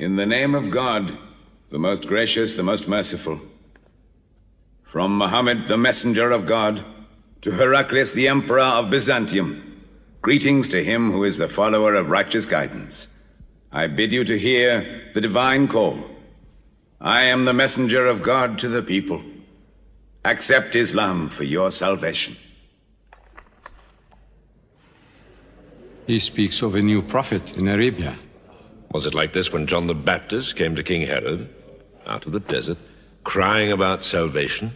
In the name of God, the most gracious, the most merciful. From Muhammad, the messenger of God, to Heraclius, the emperor of Byzantium, greetings to him who is the follower of righteous guidance. I bid you to hear the divine call. I am the messenger of God to the people. Accept Islam for your salvation. He speaks of a new prophet in Arabia. Was it like this when John the Baptist came to King Herod, out of the desert, crying about salvation?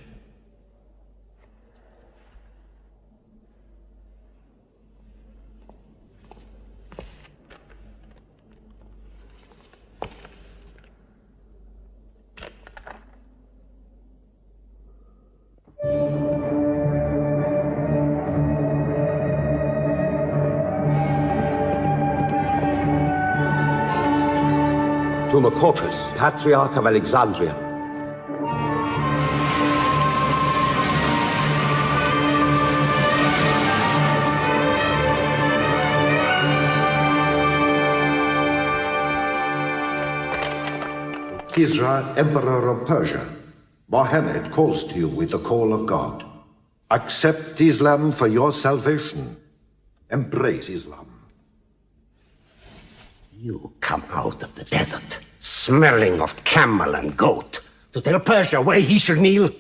To Macaucus, Patriarch of Alexandria. To Qibla, Emperor of Persia, Mohammed calls to you with the call of God. Accept Islam for your salvation. Embrace Islam. You come out of the desert, smelling of camel and goat, to tell Persia where he should kneel?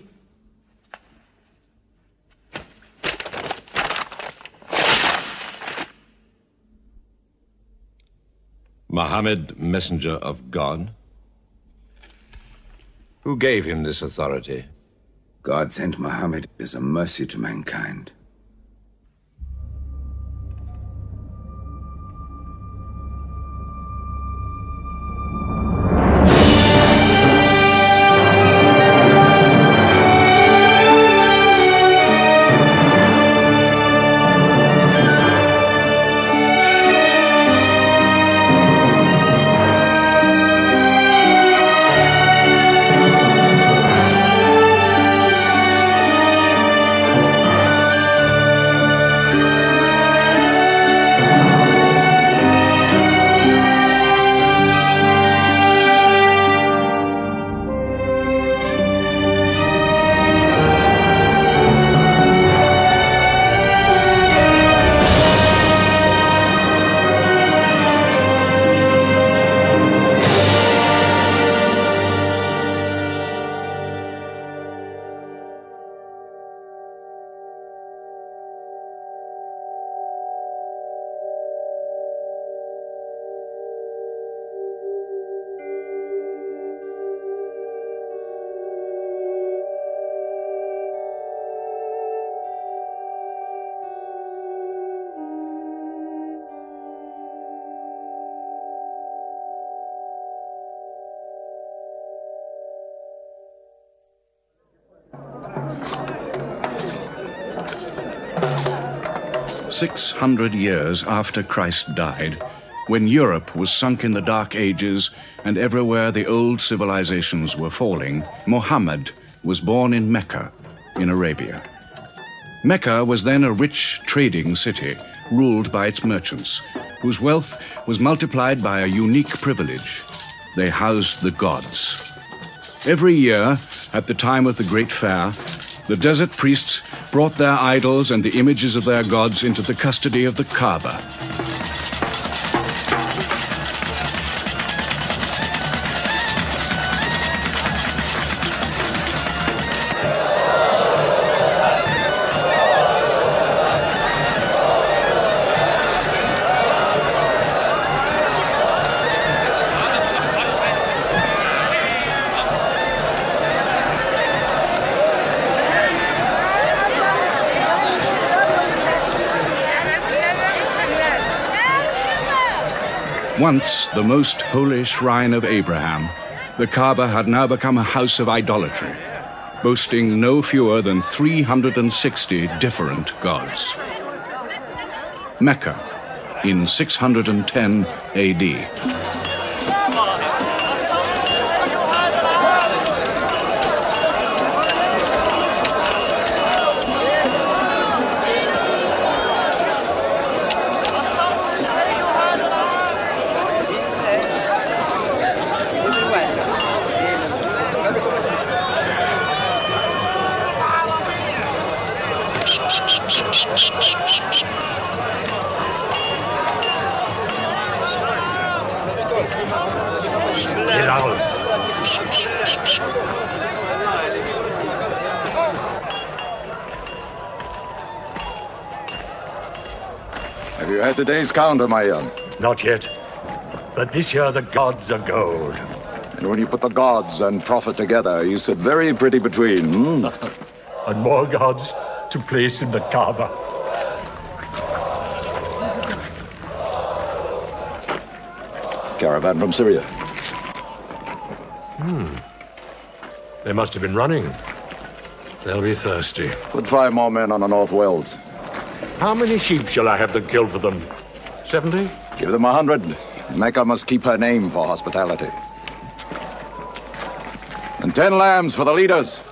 Muhammad, messenger of God? Who gave him this authority? God sent Muhammad as a mercy to mankind. "600 years after Christ died, when Europe was sunk in the Dark Ages and everywhere the old civilizations were falling, Muhammad was born in Mecca, in Arabia. Mecca was then a rich trading city ruled by its merchants, whose wealth was multiplied by a unique privilege. They housed the gods. Every year, at the time of the Great Fair, the desert priests brought their idols and the images of their gods into the custody of the Kaaba. Once the most holy shrine of Abraham, the Kaaba had now become a house of idolatry, boasting no fewer than 360 different gods. Mecca, in 610 AD. Have you had today's counter, my young? Not yet. But this year the gods are gold. And when you put the gods and profit together, you sit very pretty between, And more gods to place in the Kaaba. Caravan from Syria. They must have been running. They'll be thirsty. Put 5 more men on the North Wells. How many sheep shall I have them kill for them? 70? Give them 100. Mecca must keep her name for hospitality. And 10 lambs for the leaders.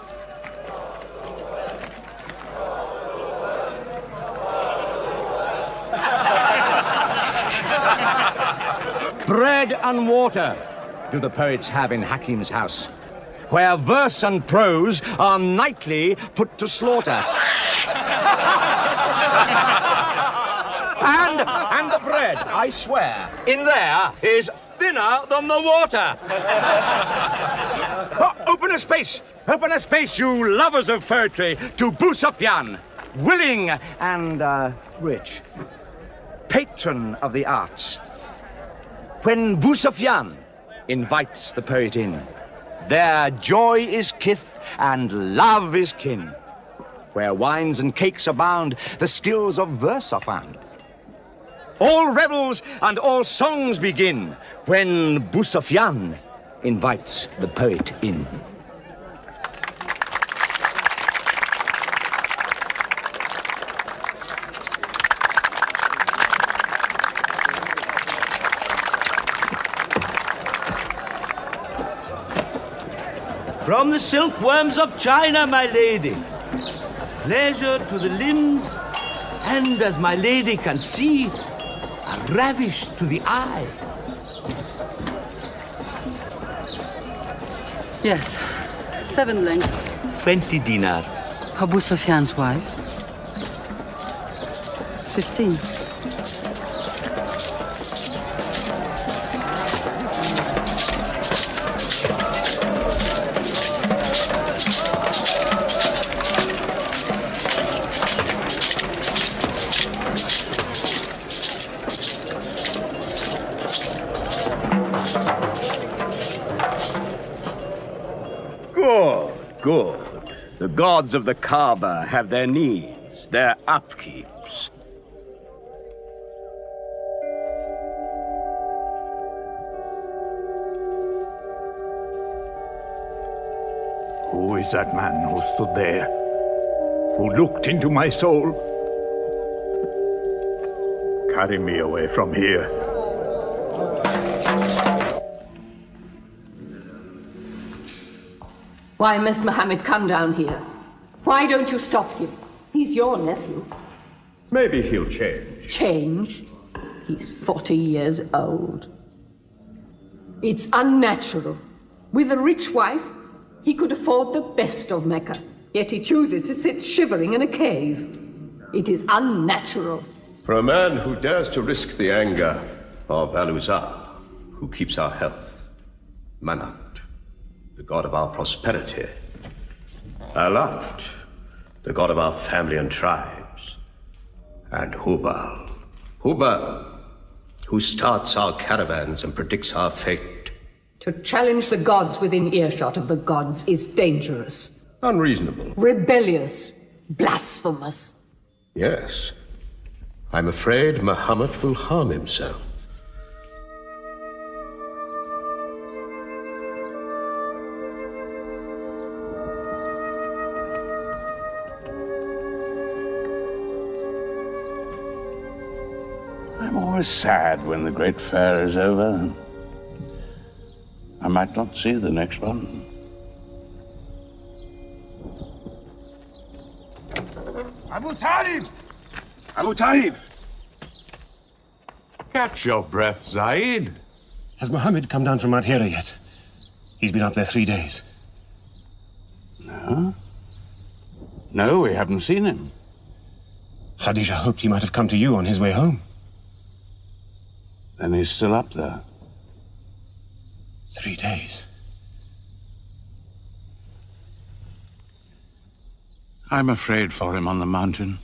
Bread and water do the poets have in Hakim's house, where verse and prose are nightly put to slaughter. And the bread, I swear, in there is thinner than the water. Oh, open a space, you lovers of poetry, to Abu Sufyan, willing and rich, patron of the arts. When Abu Sufyan invites the poet in, there joy is kith and love is kin. Where wines and cakes abound, the skills of verse are found. All revels and all songs begin when Abu Sufyan invites the poet in. From the silkworms of China, my lady. Pleasure to the limbs, and as my lady can see, a ravish to the eye. Yes, 7 lengths. 20 dinar. Abu Sufyan's wife. 15. Good. The gods of the Kaaba have their needs, their upkeeps. Who is that man who stood there? Who looked into my soul? Carry me away from here. Why must Muhammad come down here? Why don't you stop him? He's your nephew. Maybe he'll change. Change? He's 40 years old. It's unnatural. With a rich wife, he could afford the best of Mecca, yet he chooses to sit shivering in a cave. It is unnatural. For a man who dares to risk the anger of Al-Uzza, who keeps our health, Manat, the god of our prosperity, Alat, the god of our family and tribes, and Hubal, who starts our caravans and predicts our fate. To challenge the gods within earshot of the gods is dangerous. Unreasonable. Rebellious. Blasphemous. Yes. I'm afraid Muhammad will harm himself. I'm always sad when the great fair is over. I might not see the next one. Abu Talib! Abu Talib! Catch your breath, Zaid. Has Muhammad come down from Mount Hira yet? He's been up there 3 days. No? No, we haven't seen him. Khadija hoped he might have come to you on his way home. Then he's still up there. 3 days. I'm afraid for him on the mountain,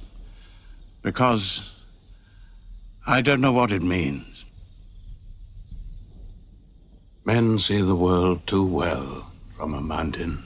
because I don't know what it means. Men see the world too well from a mountain.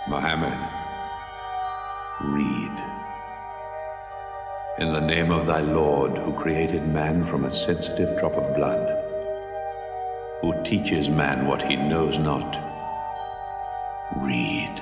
Mohammed, read. In the name of thy Lord, who created man from a sensitive drop of blood, who teaches man what he knows not, read.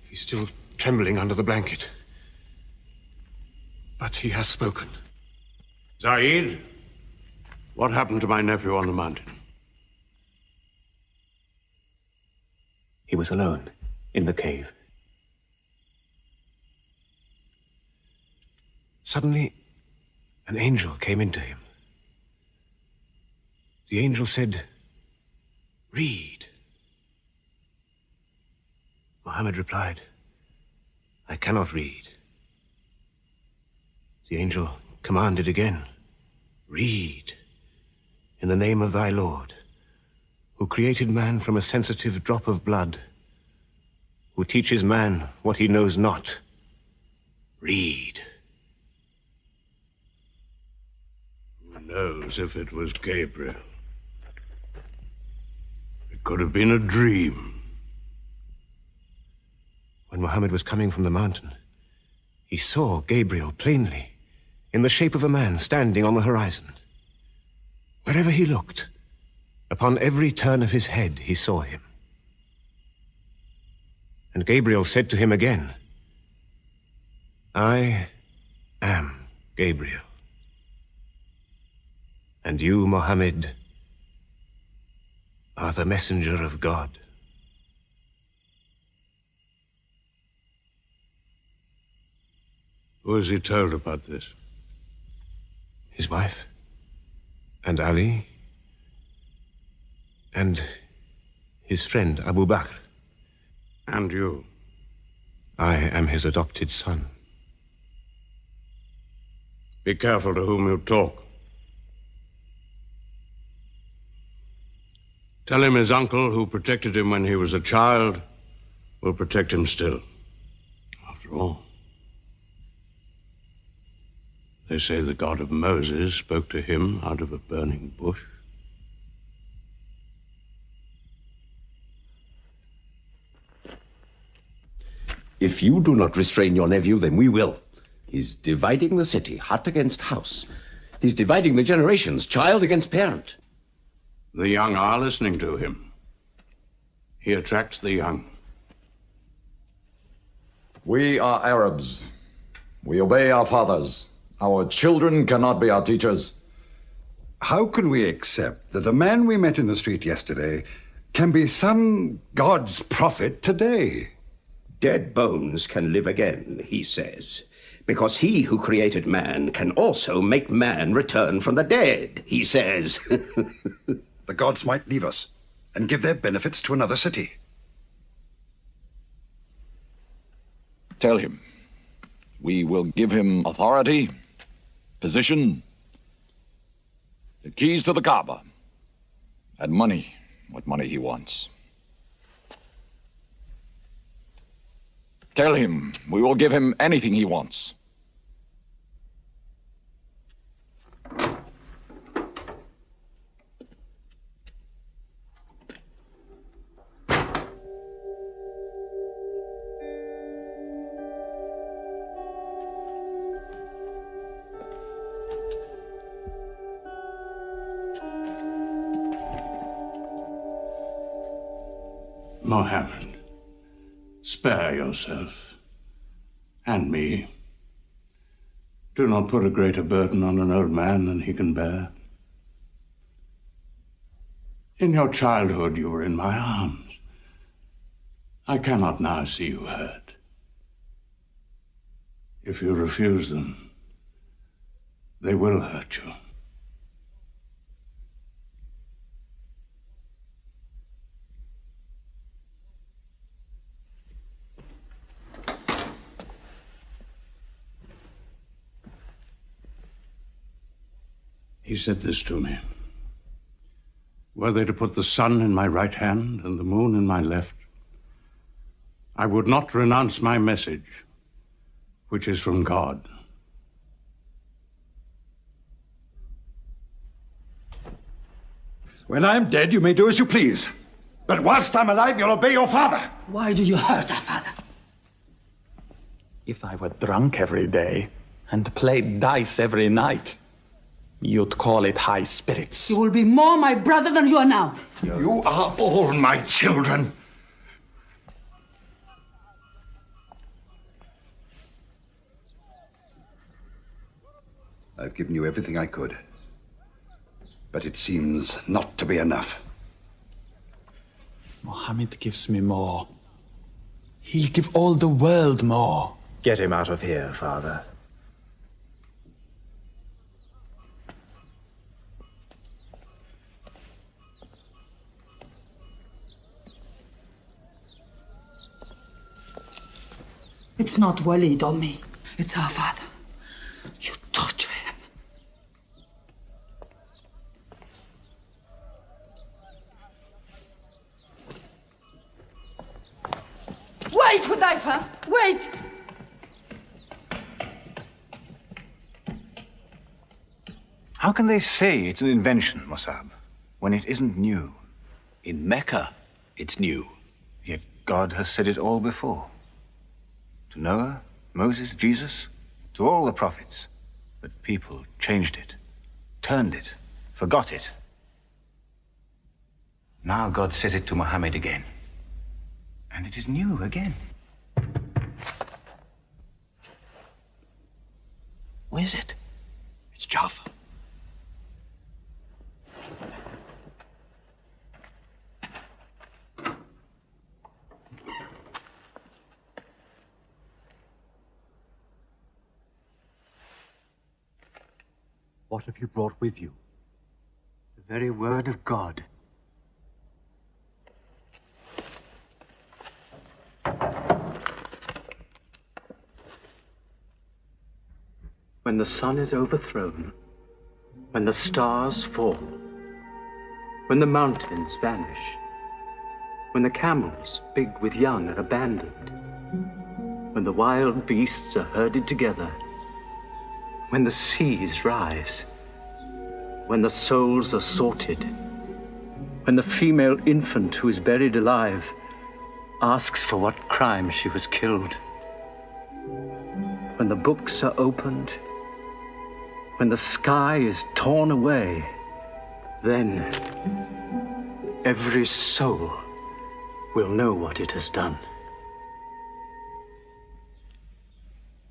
He's still trembling under the blanket. But he has spoken. Zaid, what happened to my nephew on the mountain? He was alone in the cave. Suddenly, an angel came into him. The angel said, "Read." Muhammad replied, "I cannot read." The angel commanded again, "Read, in the name of thy Lord, who created man from a sensitive drop of blood, who teaches man what he knows not. Read." Who knows if it was Gabriel? It could have been a dream. When Muhammad was coming from the mountain, he saw Gabriel plainly, in the shape of a man standing on the horizon. Wherever he looked, upon every turn of his head, he saw him. And Gabriel said to him again, "I am Gabriel. And you, Muhammad, are the messenger of God." Who has he told about this? His wife, and Ali, and his friend Abu Bakr. And you? I am his adopted son. Be careful to whom you talk. Tell him his uncle, who protected him when he was a child, will protect him still. After all, they say the God of Moses spoke to him out of a burning bush. If you do not restrain your nephew, then we will. He's dividing the city, hut against house. He's dividing the generations, child against parent. The young are listening to him. He attracts the young. We are Arabs. We obey our fathers. Our children cannot be our teachers. How can we accept that a man we met in the street yesterday can be some God's prophet today? Dead bones can live again, he says, because he who created man can also make man return from the dead, he says. The gods might leave us and give their benefits to another city. Tell him we will give him authority, position, The keys to the Kaaba. And money, what money he wants. Tell him we will give him anything he wants. Mohammed, spare yourself, and me. Do not put a greater burden on an old man than he can bear. In your childhood, you were in my arms. I cannot now see you hurt. If you refuse them, they will hurt you. He said this to me. Were they to put the sun in my right hand and the moon in my left, I would not renounce my message, which is from God. When I'm dead, you may do as you please. But whilst I'm alive, you'll obey your father. Why do you hurt our father? If I were drunk every day and played dice every night, you'd call it high spirits. You will be more my brother than you are now. You are all my children. I've given you everything I could. But it seems not to be enough. Mohammed gives me more. He'll give all the world more. Get him out of here, Father. It's not Walid or me. It's our father. You torture him. Wait, Hudayfa! Wait! How can they say it's an invention, Mossab, when it isn't new? In Mecca, it's new. Yet God has said it all before. To Noah, Moses, Jesus, to all the prophets. But people changed it, turned it, forgot it. Now God says it to Muhammad again. And it is new again. What is it? It's Jaffa. What have you brought with you? The very word of God. When the sun is overthrown, when the stars fall, when the mountains vanish, when the camels, big with young, are abandoned, when the wild beasts are herded together, when the seas rise, when the souls are sorted, when the female infant who is buried alive asks for what crime she was killed, when the books are opened, when the sky is torn away, then every soul will know what it has done.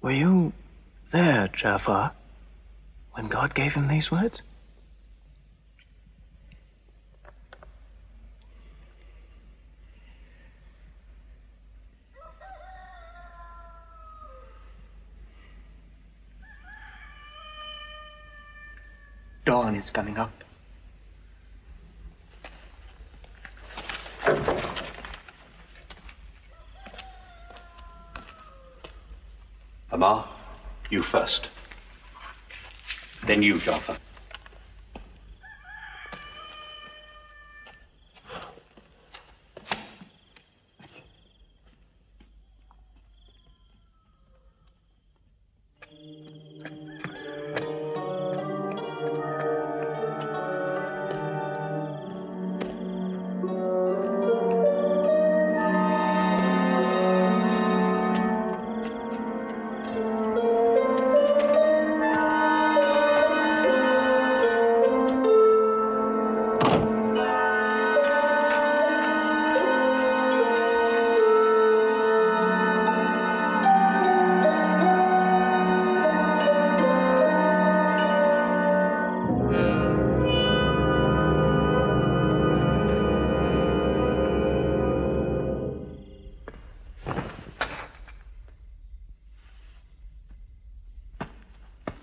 Were you there, Jafar, when God gave him these words? Dawn is coming up. Amar, you first. Then you, Jafar.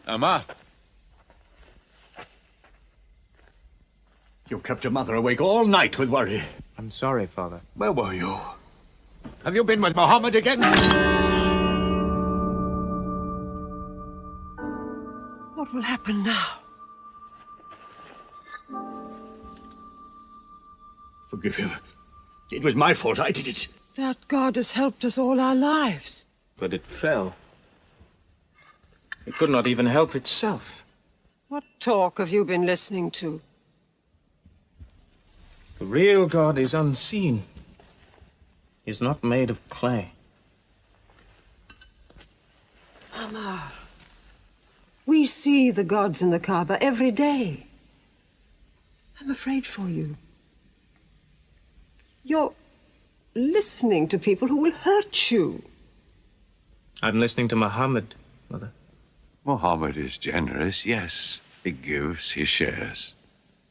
Amma. You kept your mother awake all night with worry. I'm sorry, Father. Where were you? Have you been with Mohammed again? What will happen now? Forgive him. It was my fault. I did it. That God has helped us all our lives. But it fell. It could not even help itself. What talk have you been listening to? The real God is unseen. He is not made of clay. Amar, we see the gods in the Kaaba every day. I'm afraid for you. You're listening to people who will hurt you. I'm listening to Muhammad, Mother. Mohammed is generous, yes. He gives, he shares.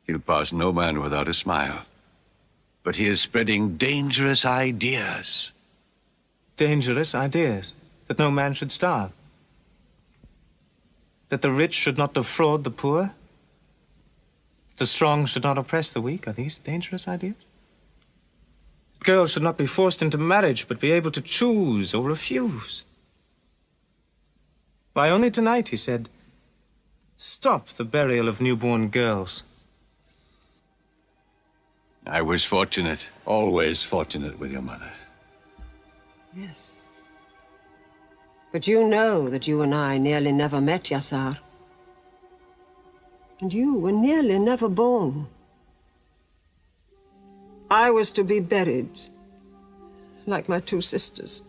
He'll pass no man without a smile. But he is spreading dangerous ideas. Dangerous ideas? That no man should starve? That the rich should not defraud the poor? The strong should not oppress the weak? Are these dangerous ideas? Girls should not be forced into marriage, but be able to choose or refuse. Why, only tonight he said, stop the burial of newborn girls. I was fortunate, always fortunate with your mother. Yes. But you know that you and I nearly never met, Yassar. And you were nearly never born. I was to be buried, like my two sisters.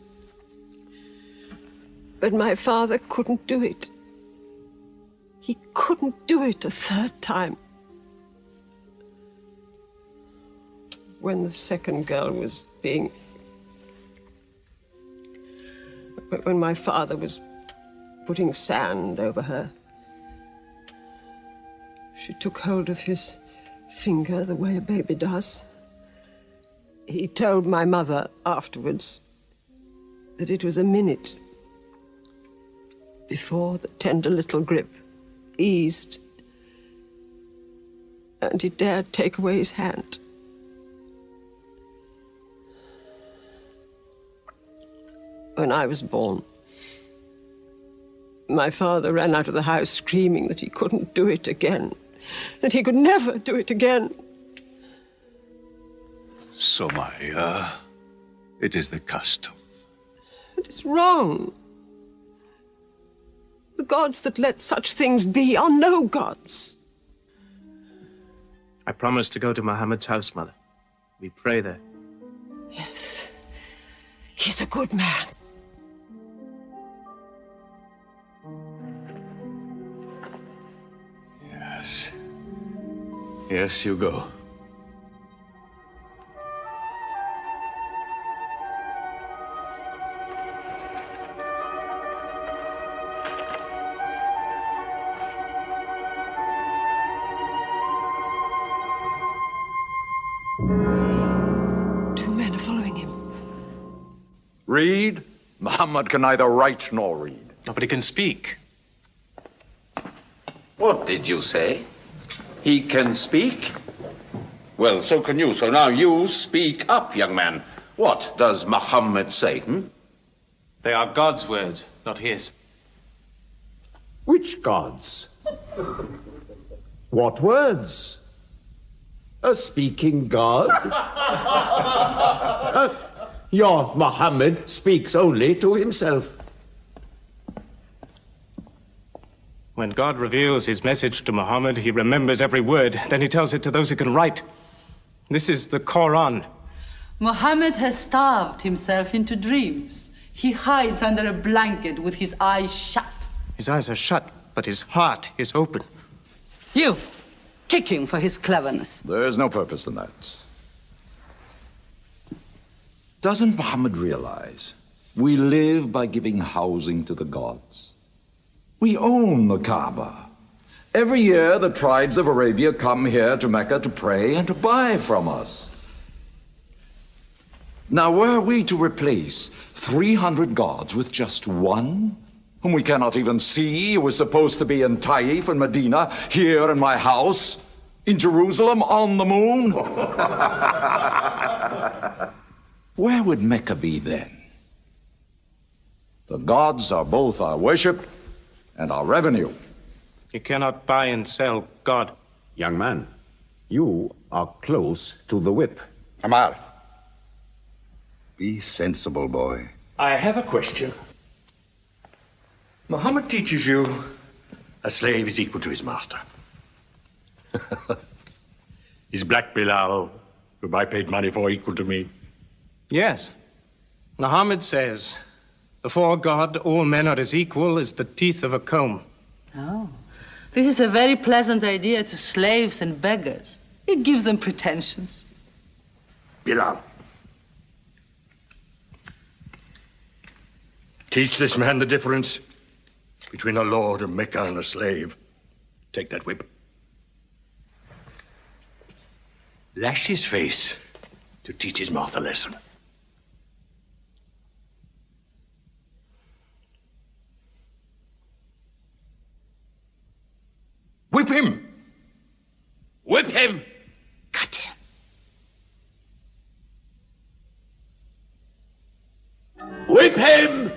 But my father couldn't do it. He couldn't do it a third time. When the second girl was being... When my father was putting sand over her, she took hold of his finger the way a baby does. He told my mother afterwards that it was a minute before the tender little grip eased and he dared take away his hand. When I was born, my father ran out of the house screaming that he couldn't do it again, that he could never do it again. Somaya, it is the custom. It is wrong. The gods that let such things be are no gods. I promised to go to Muhammad's house, Mother. We pray there. Yes. He's a good man. Yes. Yes, you go. Two men are following him. Read? Muhammad can neither write nor read. Nobody can speak. What did you say? He can speak? Well, so can you. So now you speak up, young man. What does Muhammad say, They are God's words, not his. Which gods? What words? A speaking God? Your Muhammad speaks only to himself. When God reveals his message to Muhammad, he remembers every word. Then he tells it to those who can write. This is the Quran. Muhammad has starved himself into dreams. He hides under a blanket with his eyes shut. His eyes are shut, but his heart is open. You, kick him for his cleverness. There's no purpose in that. Doesn't Muhammad realize we live by giving housing to the gods? We own the Kaaba. Every year, the tribes of Arabia come here to Mecca to pray and to buy from us. Now, were we to replace 300 gods with just one, whom we cannot even see, who is supposed to be in Taif and Medina, here in my house, in Jerusalem, on the moon? Where would Mecca be then? The gods are both our worship and our revenue. You cannot buy and sell God. Young man, you are close to the whip. Amar. Be sensible, boy. I have a question. Muhammad teaches you a slave is equal to his master. Is Black Bilal, whom I paid money for, equal to me? Yes. Muhammad says, before God, all men are as equal as the teeth of a comb. Oh, this is a very pleasant idea to slaves and beggars. It gives them pretensions. Bilal, teach this man the difference between a lord of Mecca and a slave. Take that whip. Lash his face to teach his mouth a lesson. Whip him! Whip him! Cut him! Whip him!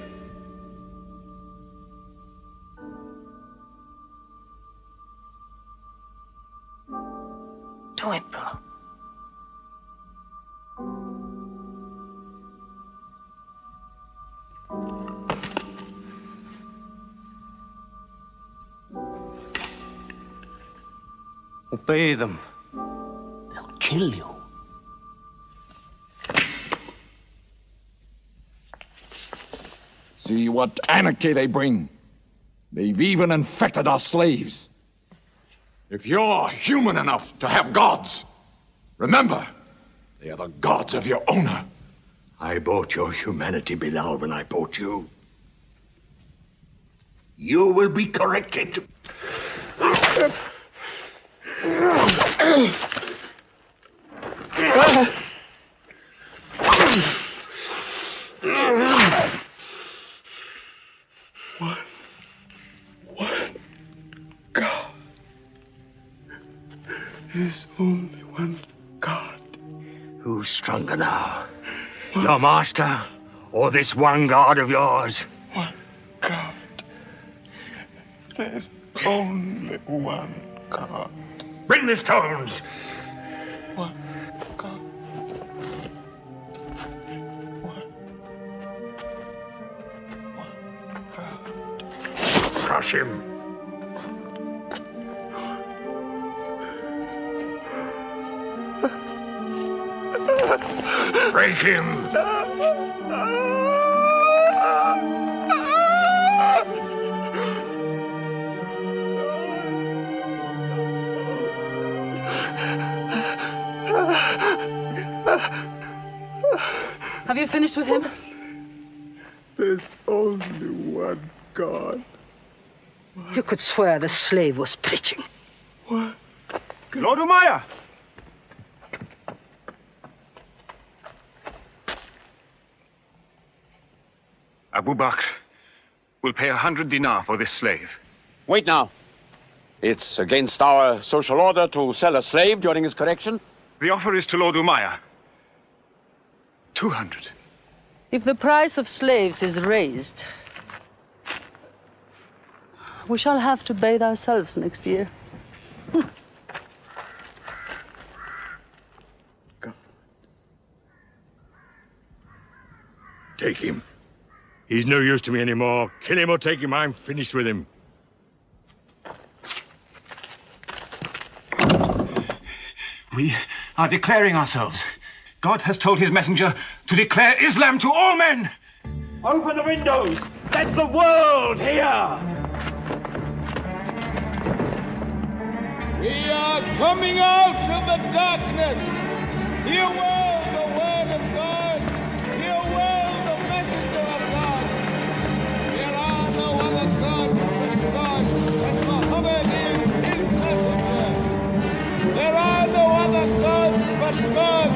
Do it, bro. Obey them. They'll kill you. See what anarchy they bring. They've even infected our slaves. If you're human enough to have gods, remember, they are the gods of your owner. I bought your humanity, Bilal, when I bought you. You will be corrected. God. There's only one God. Who's stronger now? Your master or this one God of yours? One God. There's only one God. Bring the stones! One God. One God. Crush him. Break him! Have you finished with him? There's only one God. You could swear the slave was preaching. What? Lord Umayyah! Abu Bakr will pay 100 dinar for this slave. Wait now. It's against our social order to sell a slave during his correction. The offer is to Lord Umayyah. 200. If the price of slaves is raised, we shall have to bathe ourselves next year. Take him. He's no use to me anymore. Kill him or take him. I'm finished with him. We are declaring ourselves. God has told his messenger to declare Islam to all men. Open the windows! Let the world hear! We are coming out of the darkness. Hear well the word of God. Hear well the messenger of God. There are no other gods but God, and Muhammad is his messenger. There are no other gods but God,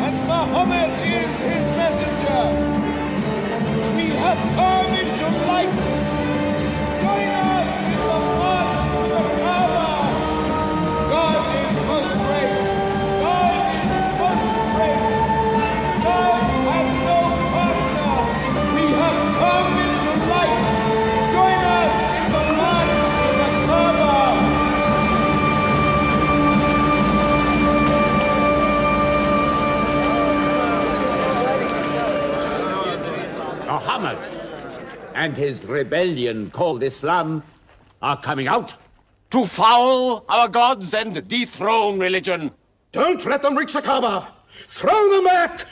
and Muhammad is his messenger. We have come into light. and his rebellion called Islam are coming out. To foul our gods and dethrone religion. Don't let them reach the Kaaba. Throw them back.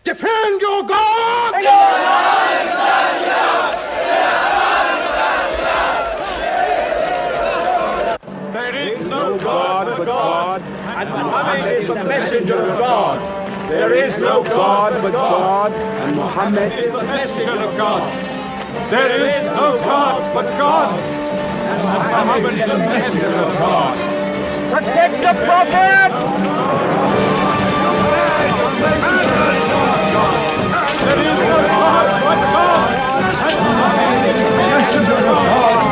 Defend your God! There is no God but God, and Muhammad is the messenger of God. There is no God but God, and Muhammad is the messenger of God. There is no God but God, and Muhammad is the messenger of God. Protect the Prophet! There is no God but God, and Muhammad is the messenger of God.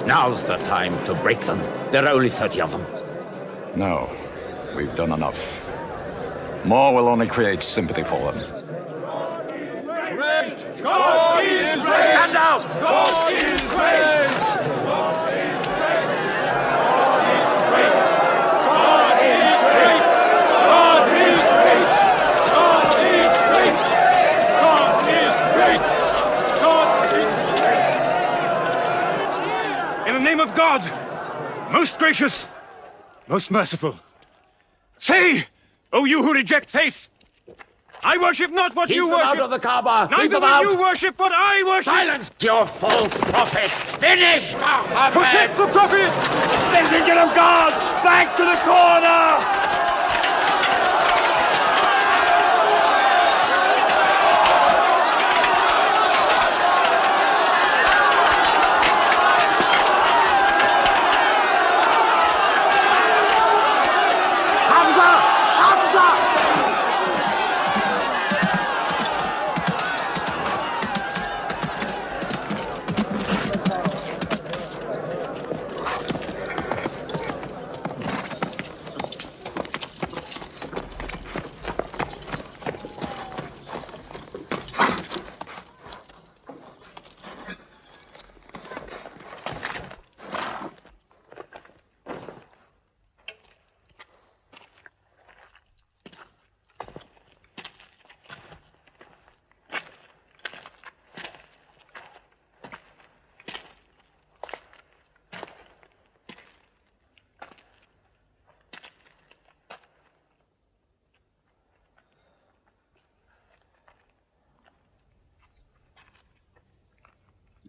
Now's the time to break them. There are only 30 of them. No, we've done enough. More will only create sympathy for them. God is great! Stand down! God is great! God is great! God is great! God is great! God is great! God is great! God is great! God is great! In the name of God, most gracious, most merciful, say, O you who reject faith, I worship not what you worship. Keep them out of the Kaaba! Neither Keep them will out! you worship what I worship. Silence your false prophet! Finish Muhammad! Protect the Prophet! Messenger of God! Back to the corner!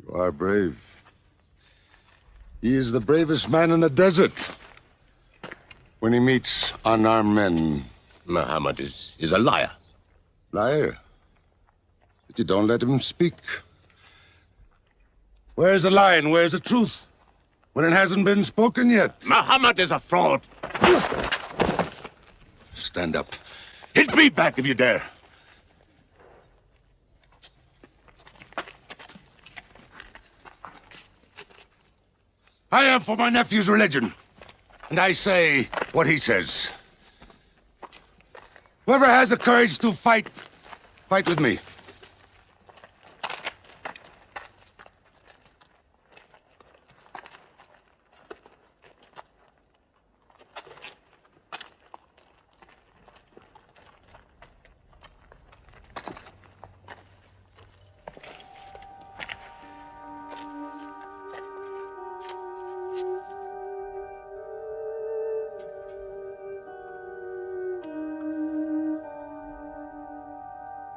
You are brave. He is the bravest man in the desert. When he meets unarmed men... Muhammad is a liar. Liar? But you don't let him speak. Where's the lie and where's the truth? When it hasn't been spoken yet. Muhammad is a fraud. Stand up. Hit me back if you dare. I am for my nephew's religion, and I say what he says. Whoever has the courage to fight, fight with me.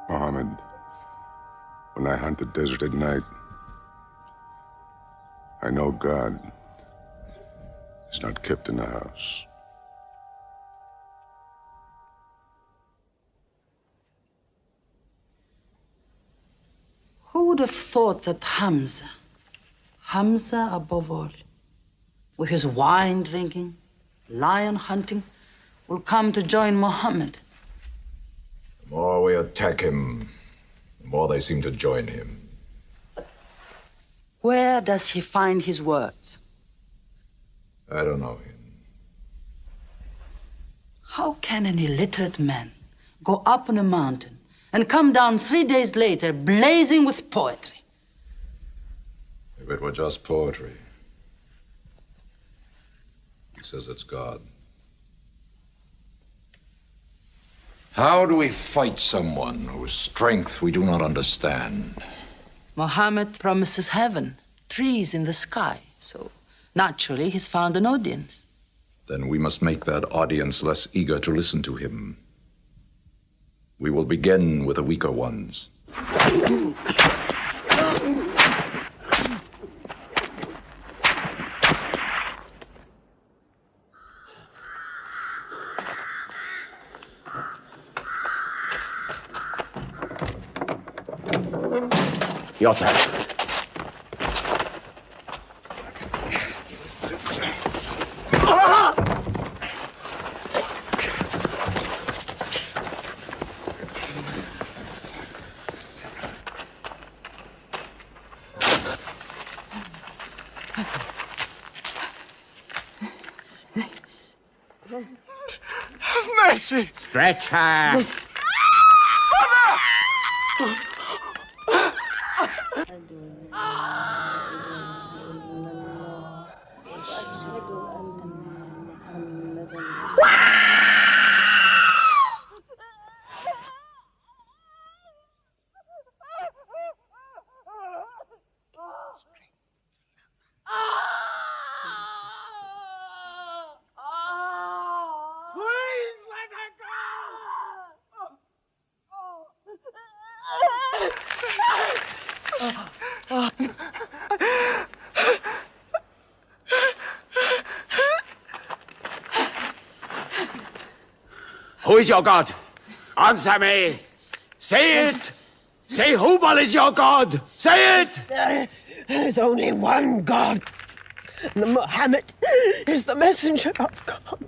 Muhammad. When I hunt the desert at night, I know God is not kept in the house. Who would have thought that Hamza above all, with his wine drinking, lion hunting, will come to join Muhammad? The more we attack him, the more they seem to join him. Where does he find his words? I don't know him. How can an illiterate man go up on a mountain and come down 3 days later blazing with poetry? If it were just poetry. He says it's God. How do we fight someone whose strength we do not understand? Muhammad promises heaven, trees in the sky, so naturally he's found an audience. Then we must make that audience less eager to listen to him. We will begin with the weaker ones. Your turn. Have mercy! Stretch her! Please let her Who is your God? Answer me! Say it! Say Hubal is your God! Say it! There is only one God. And Muhammad is the messenger of God. God.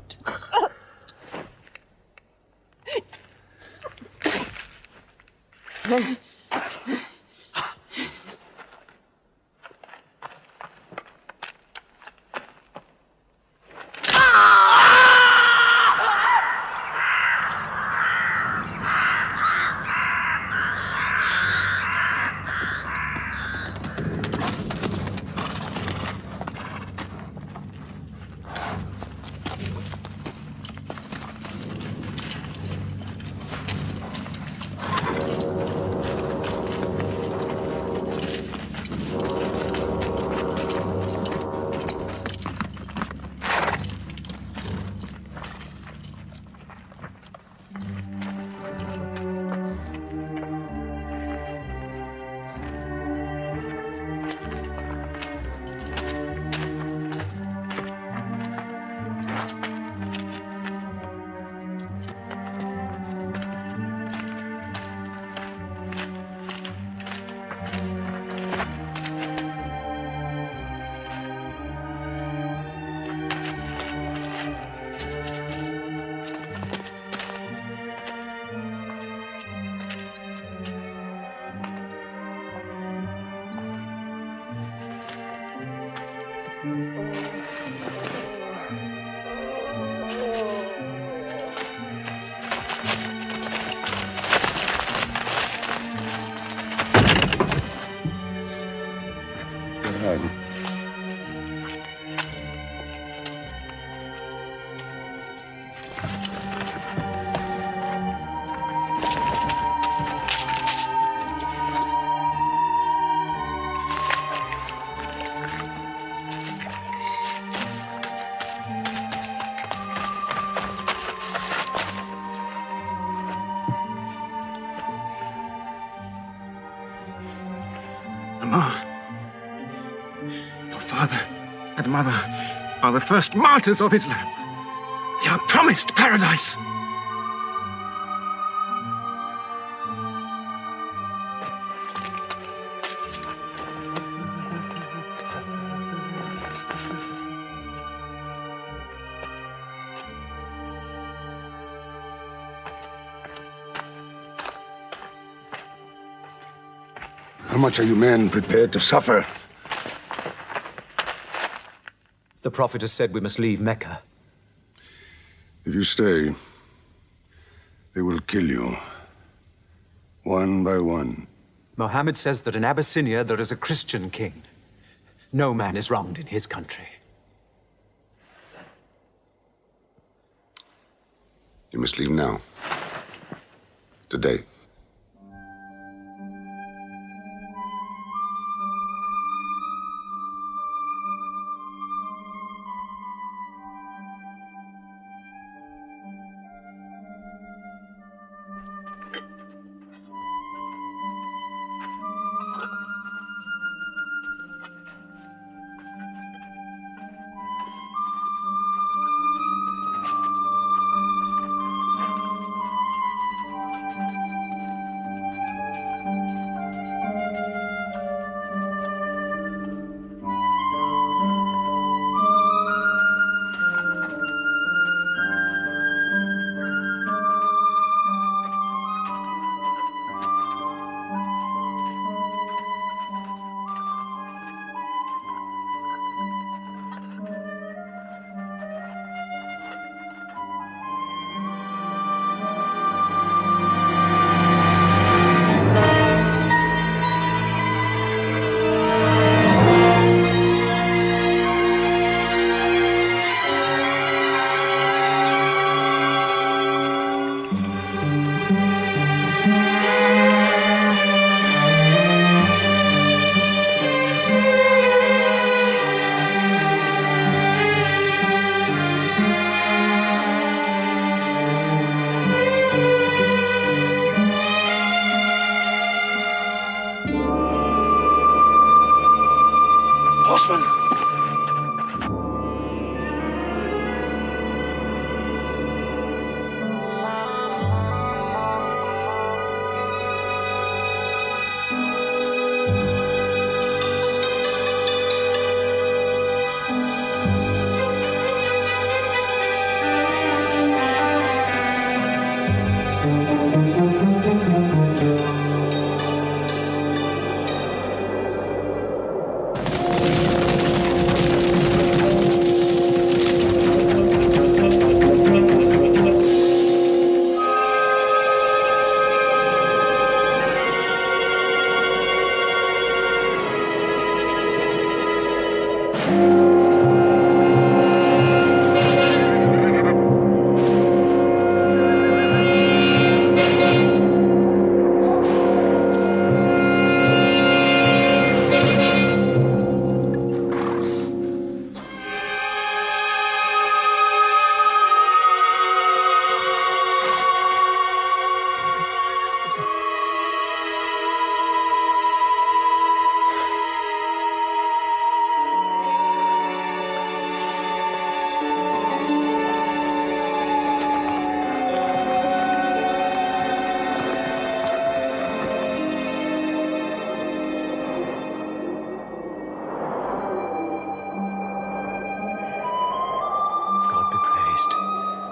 Your father and mother are the first martyrs of Islam. They are promised paradise. How much are you men prepared to suffer? The Prophet has said we must leave Mecca. If you stay, they will kill you. One by one. Mohammed says that in Abyssinia there is a Christian king. No man is wronged in his country. You must leave now. Today.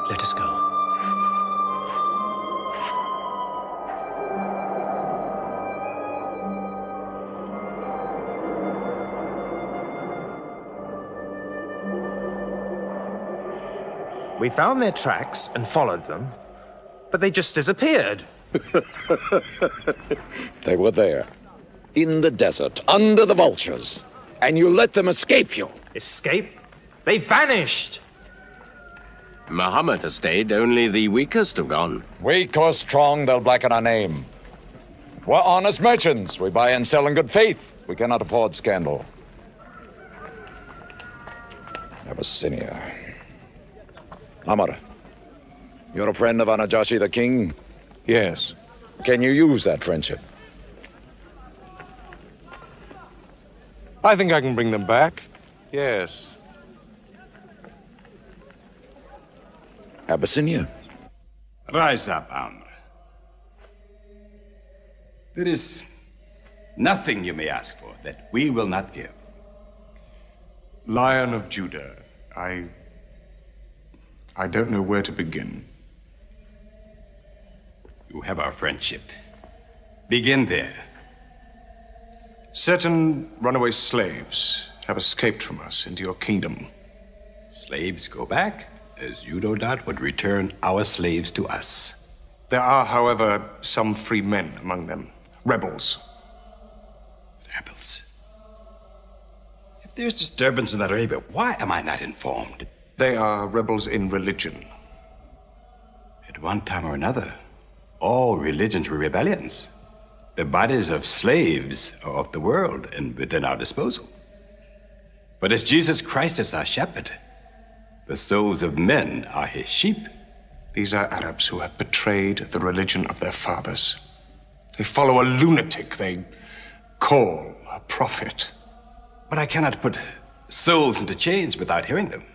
Let us go. We found their tracks and followed them, but they just disappeared. They were there, in the desert, under the vultures, and you let them escape you. Escape? They vanished! Muhammad has stayed, only the weakest have gone. Weak or strong, they'll blacken our name. We're honest merchants. We buy and sell in good faith. We cannot afford scandal. Abyssinia. Amr, you're a friend of Anajashi the king? Yes. Can you use that friendship? I think I can bring them back. Yes. Abyssinia. Rise up, Amr. There is nothing you may ask for that we will not give. Lion of Judah, I don't know where to begin. You have our friendship. Begin there. Certain runaway slaves have escaped from us into your kingdom. Slaves go back, as you no doubt would return our slaves to us. There are, however, some free men among them. Rebels. Rebels? If there's disturbance in Arabia, why am I not informed? They are rebels in religion. At one time or another, all religions were rebellions. The bodies of slaves are of the world and within our disposal. But as Jesus Christ is our shepherd, the souls of men are his sheep. These are Arabs who have betrayed the religion of their fathers. They follow a lunatic they call a prophet. But I cannot put souls into chains without hearing them.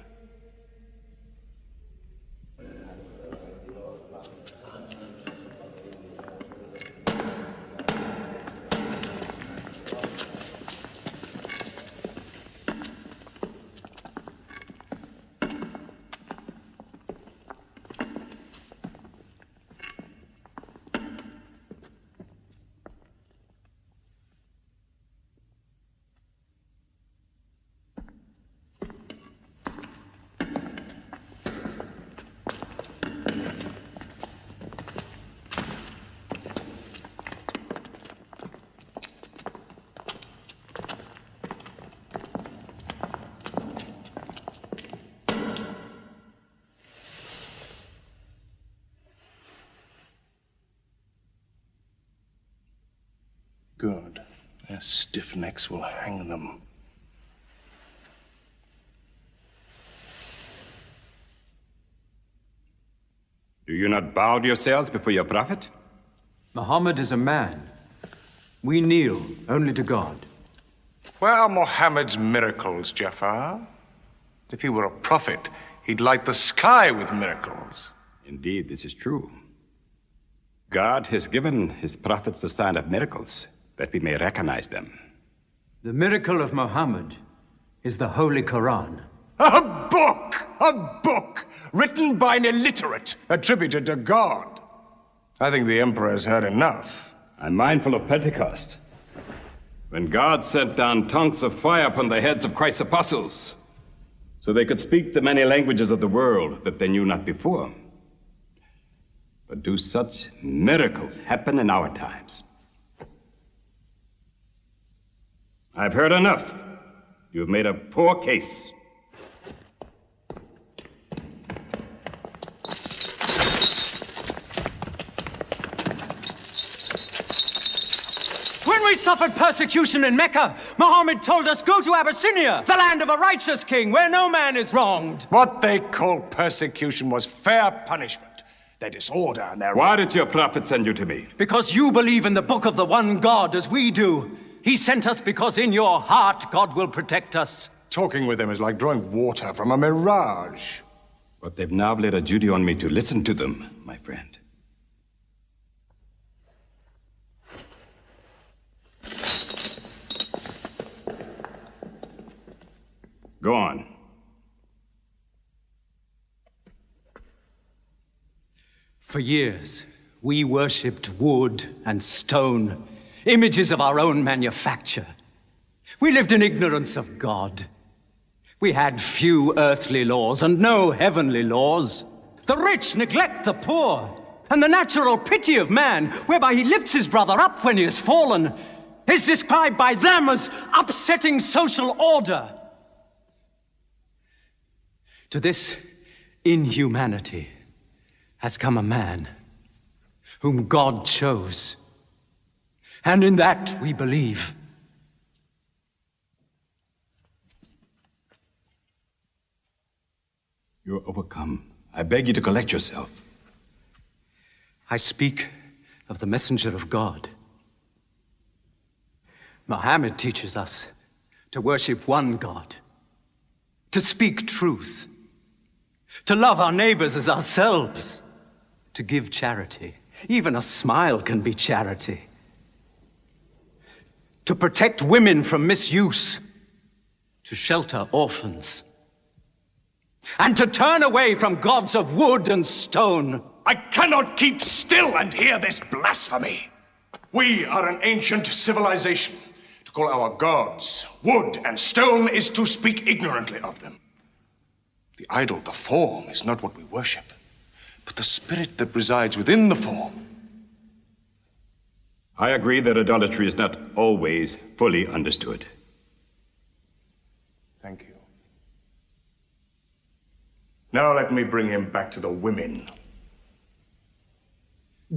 Good. Their stiff necks will hang them. Do you not bow yourselves before your prophet? Muhammad is a man. We kneel only to God. Where are Muhammad's miracles, Jafar? If he were a prophet, he'd light the sky with miracles. Indeed, this is true. God has given his prophets the sign of miracles, that we may recognize them. The miracle of Muhammad is the Holy Quran. A book! A book! Written by an illiterate, attributed to God. I think the Emperor has heard enough. I'm mindful of Pentecost, when God sent down tongues of fire upon the heads of Christ's apostles, so they could speak the many languages of the world that they knew not before. But do such miracles happen in our times? I've heard enough. You've made a poor case. When we suffered persecution in Mecca, Muhammad told us, go to Abyssinia, the land of a righteous king, where no man is wronged. What they called persecution was fair punishment. Their disorder and their... Why did your prophet send you to me? Because you believe in the book of the one God as we do. He sent us because in your heart God will protect us. Talking with them is like drawing water from a mirage. But they've now laid a duty on me to listen to them, my friend. Go on. For years, we worshipped wood and stone, images of our own manufacture. We lived in ignorance of God. We had few earthly laws and no heavenly laws. The rich neglect the poor, and the natural pity of man, whereby he lifts his brother up when he has fallen, is described by them as upsetting social order. To this inhumanity has come a man whom God chose, and in that we believe. You're overcome. I beg you to collect yourself. I speak of the messenger of God. Muhammad teaches us to worship one God, to speak truth, to love our neighbors as ourselves, to give charity. Even a smile can be charity. To protect women from misuse, to shelter orphans, and to turn away from gods of wood and stone. I cannot keep still and hear this blasphemy. We are an ancient civilization. To call our gods wood and stone is to speak ignorantly of them. The idol, the form, is not what we worship, but the spirit that resides within the form. I agree that idolatry is not always fully understood. Thank you. Now let me bring him back to the women.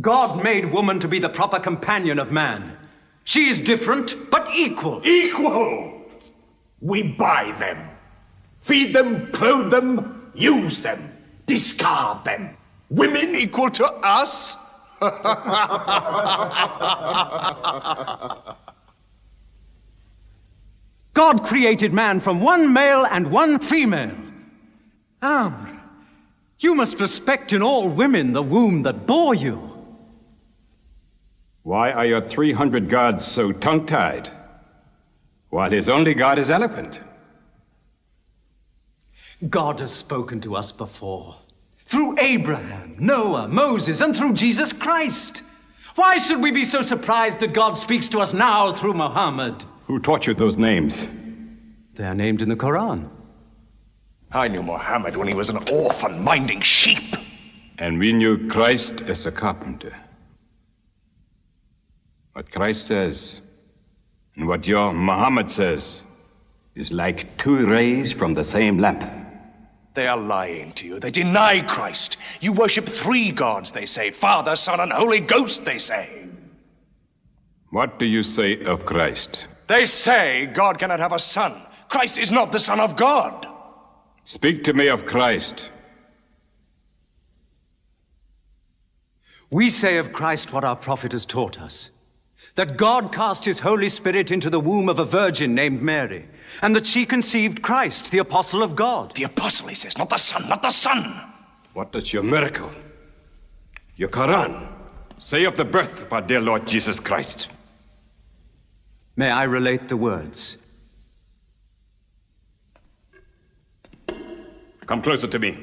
God made woman to be the proper companion of man. She is different, but equal. Equal! We buy them, feed them, clothe them, use them, discard them. Women equal to us? God created man from one male and one female. You must respect in all women the womb that bore you. Why are your 300 gods so tongue-tied, while his only god is eloquent? God has spoken to us before, through Abraham, Noah, Moses, and through Jesus Christ. Why should we be so surprised that God speaks to us now through Muhammad? Who taught you those names? They are named in the Quran. I knew Muhammad when he was an orphan minding sheep. And we knew Christ as a carpenter. What Christ says and what your Muhammad says is like two rays from the same lamp. They are lying to you. They deny Christ. You worship 3 gods, they say. Father, Son, and Holy Ghost, they say. What do you say of Christ? They say God cannot have a son. Christ is not the Son of God. Speak to me of Christ. We say of Christ what our prophet has taught us. That God cast his Holy Spirit into the womb of a virgin named Mary, and that she conceived Christ, the apostle of God. The apostle, he says, not the son, not the son. What does your miracle, your Quran, say of the birth of our dear Lord Jesus Christ? May I relate the words? Come closer to me.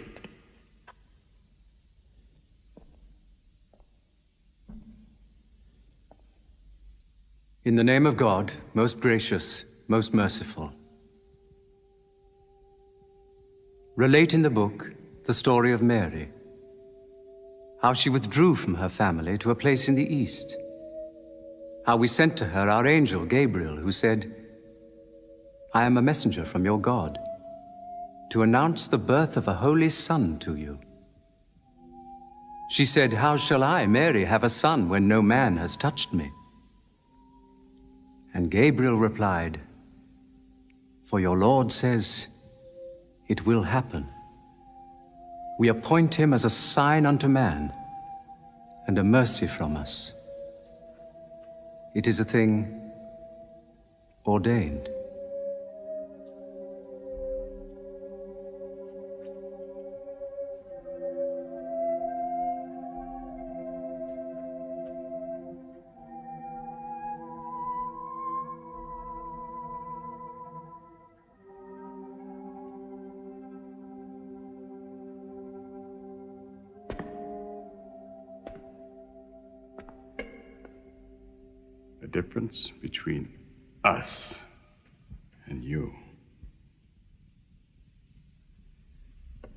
In the name of God, most gracious, most merciful. Relate in the book the story of Mary, how she withdrew from her family to a place in the east, how we sent to her our angel Gabriel, who said, I am a messenger from your God, to announce the birth of a holy son to you. She said, how shall I, Mary, have a son when no man has touched me? And Gabriel replied, for your Lord says, it will happen. We appoint him as a sign unto man, and a mercy from us. It is a thing ordained. The difference between us and you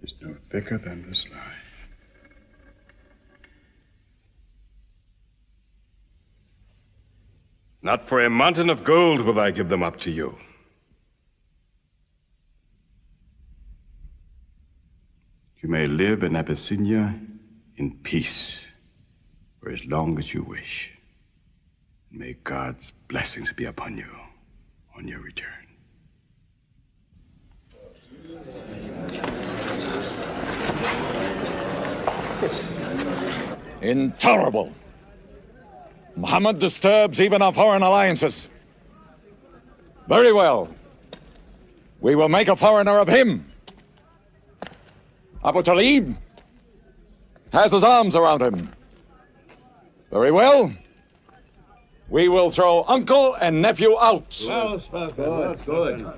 is no thicker than this lie. Not for a mountain of gold will I give them up to you. You may live in Abyssinia in peace for as long as you wish. May God's blessings be upon you on your return. Intolerable. Muhammad disturbs even our foreign alliances. Very well. We will make a foreigner of him. Abu Talib has his arms around him. Very well. We will throw uncle and nephew out. Well spoken. Good.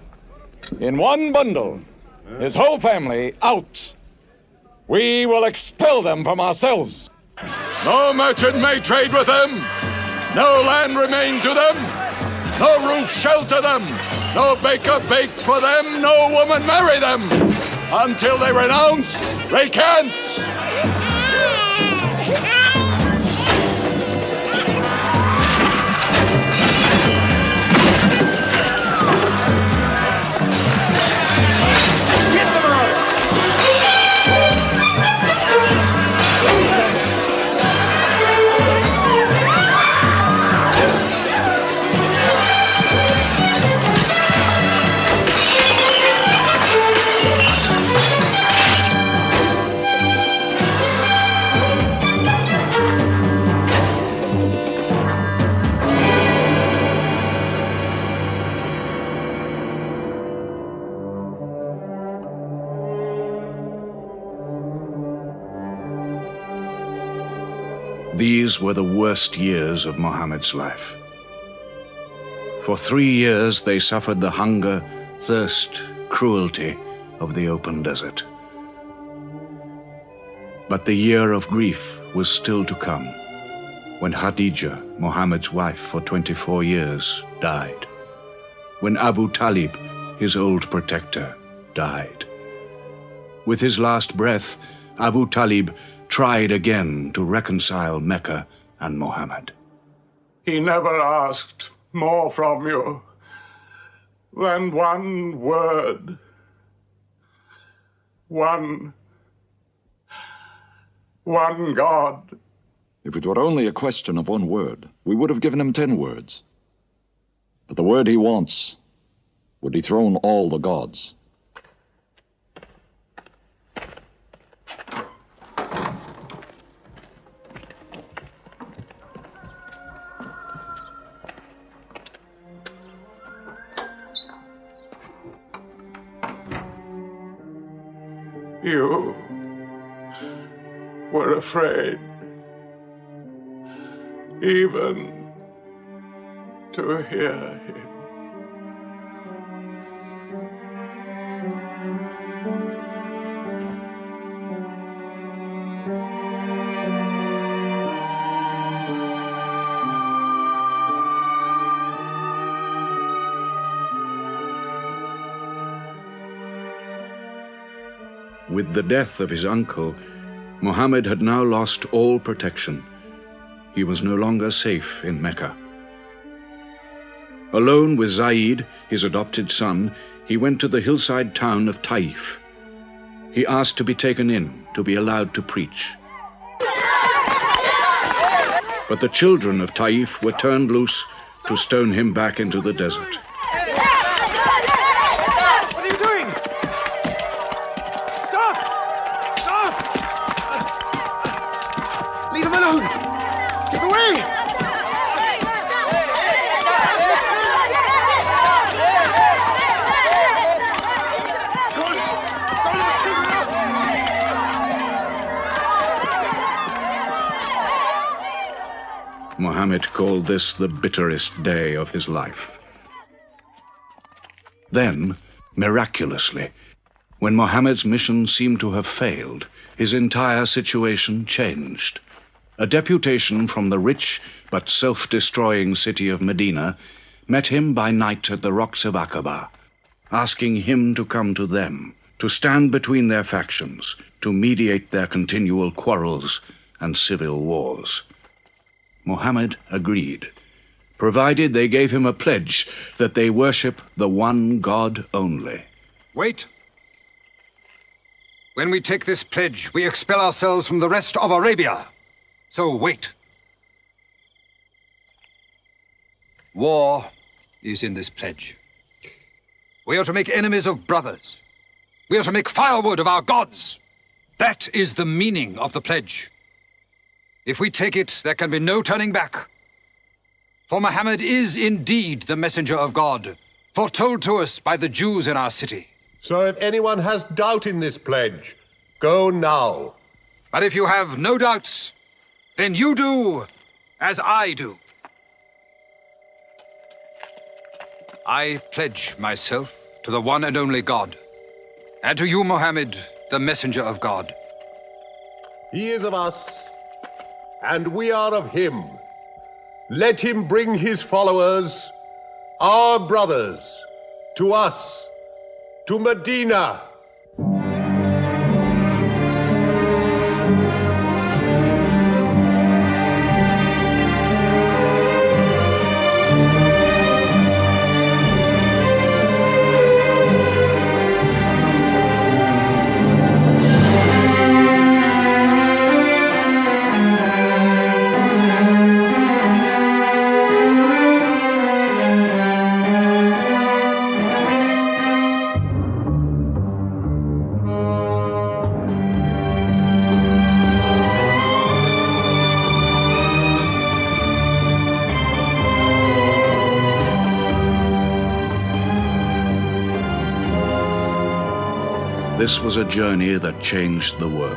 In one bundle. His whole family out. We will expel them from ourselves. No merchant may trade with them. No land remain to them. No roof shelter them. No baker bake for them. No woman marry them. Until they renounce, they can't. These were the worst years of Muhammad's life. For 3 years they suffered the hunger, thirst, cruelty of the open desert. But the year of grief was still to come, when Khadija, Muhammad's wife for 24 years, died. When Abu Talib, his old protector, died. With his last breath, Abu Talib tried again to reconcile Mecca and Muhammad. He never asked more from you than one word. One God. If it were only a question of one word, we would have given him 10 words. But the word he wants would dethrone all the gods. You were afraid even to hear him. With the death of his uncle, Muhammad had now lost all protection. He was no longer safe in Mecca. Alone with Zaid, his adopted son, he went to the hillside town of Taif. He asked to be taken in, to be allowed to preach. But the children of Taif were turned loose to stone him back into the desert. Muhammad called this the bitterest day of his life. Then, miraculously, when Muhammad's mission seemed to have failed, his entire situation changed. A deputation from the rich but self-destroying city of Medina met him by night at the rocks of Aqaba, asking him to come to them, to stand between their factions, to mediate their continual quarrels and civil wars. Muhammad agreed, provided they gave him a pledge that they worship the one God only. Wait. When we take this pledge, we expel ourselves from the rest of Arabia. So wait. War is in this pledge. We are to make enemies of brothers. We are to make firewood of our gods. That is the meaning of the pledge. If we take it, there can be no turning back. For Muhammad is indeed the messenger of God, foretold to us by the Jews in our city. So if anyone has doubt in this pledge, go now. But if you have no doubts, then you do as I do. I pledge myself to the one and only God, and to you, Mohammed, the messenger of God. He is of us, and we are of him. Let him bring his followers, our brothers, to us, to Medina. This was a journey that changed the world.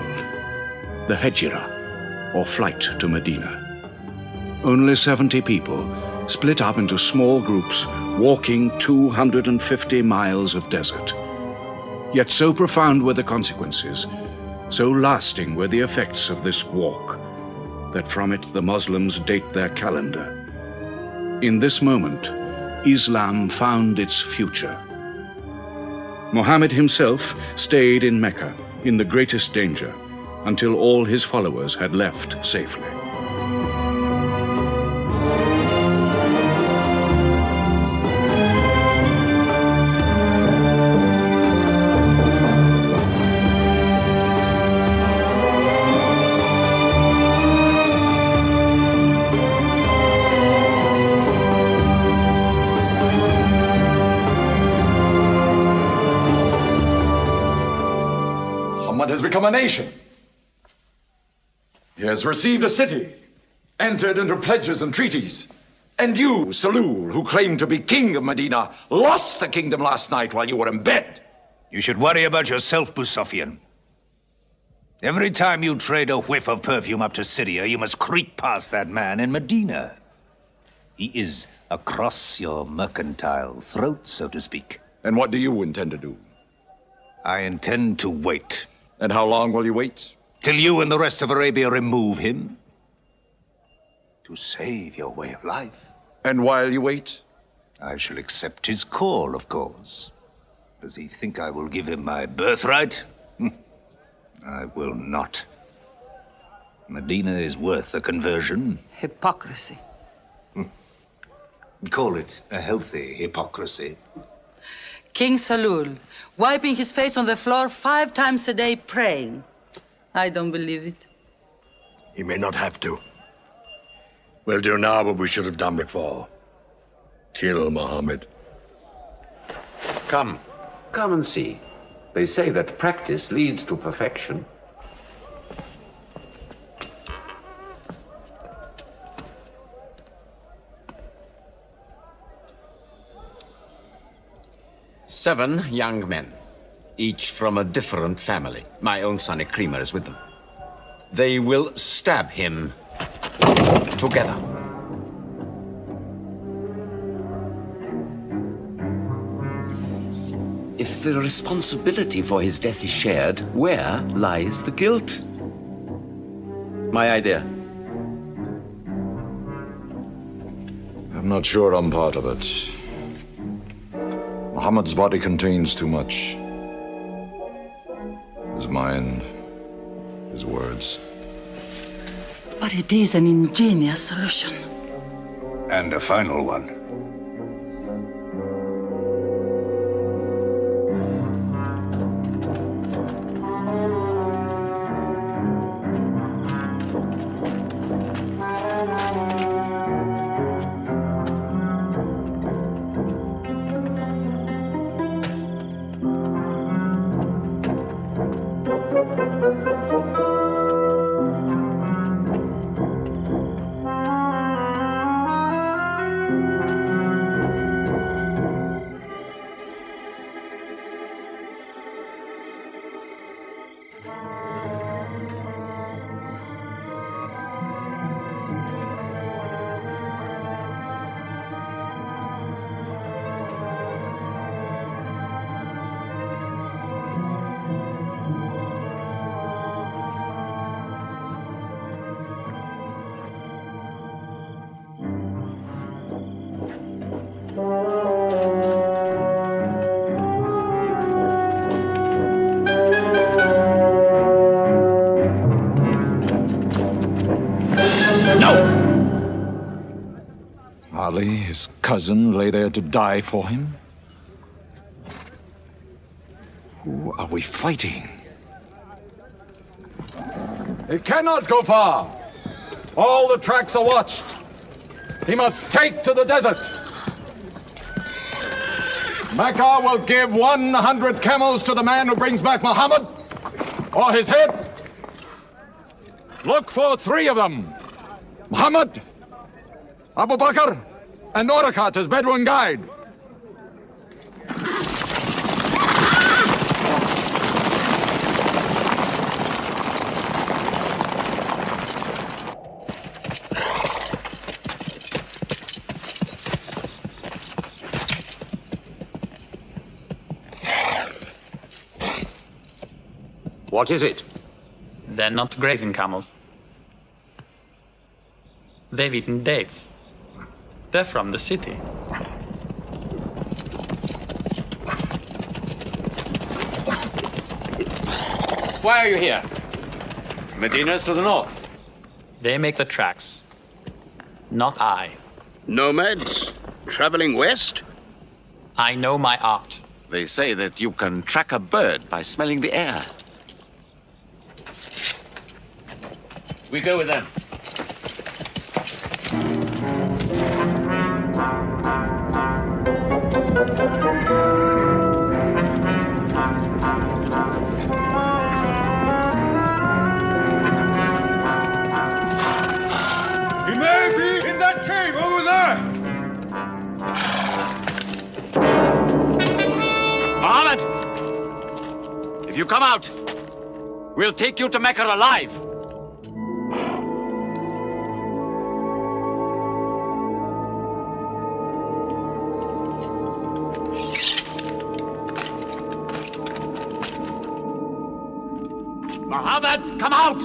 The Hejira, or flight to Medina. Only 70 people, split up into small groups, walking 250 miles of desert. Yet so profound were the consequences, so lasting were the effects of this walk, that from it the Muslims date their calendar. In this moment, Islam found its future. Muhammad himself stayed in Mecca in the greatest danger until all his followers had left safely. Muhammad has become a nation. He has received a city, entered into pledges and treaties. And you, Salul, who claimed to be king of Medina, lost the kingdom last night while you were in bed. You should worry about yourself, Busafian. Every time you trade a whiff of perfume up to Syria, you must creep past that man in Medina. He is across your mercantile throat, so to speak. And what do you intend to do? I intend to wait. And how long will you wait? Till you and the rest of Arabia remove him. To save your way of life. And while you wait? I shall accept his call, of course. Does he think I will give him my birthright? I will not. Medina is worth a conversion. Hypocrisy. Call it a healthy hypocrisy. King Salul, wiping his face on the floor 5 times a day, praying. I don't believe it. He may not have to. We'll do now what we should have done before. Kill Muhammad. Come and see. They say that practice leads to perfection. Seven young men, each from a different family. My own son Ikrimah is with them. They will stab him together. If the responsibility for his death is shared, where lies the guilt? My idea. I'm not sure I'm part of it. Muhammad's body contains too much. His mind, his words. But it is an ingenious solution. And a final one. Ali, his cousin, lay there to die for him? Who are we fighting? He cannot go far. All the tracks are watched. He must take to the desert. Mecca will give 100 camels to the man who brings back Muhammad, or his head. Look for 3 of them. Muhammad, Abu Bakr, and Orakat as Bedouin guide. What is it? They're not grazing camels. They've eaten dates. They're from the city. Why are you here? Medina's to the north. They make the tracks. Not I. Nomads? Traveling west? I know my art. They say that you can track a bird by smelling the air. We go with them. He may be in that cave over there! Muhammad! If you come out, we'll take you to Mecca alive. Muhammad, come out!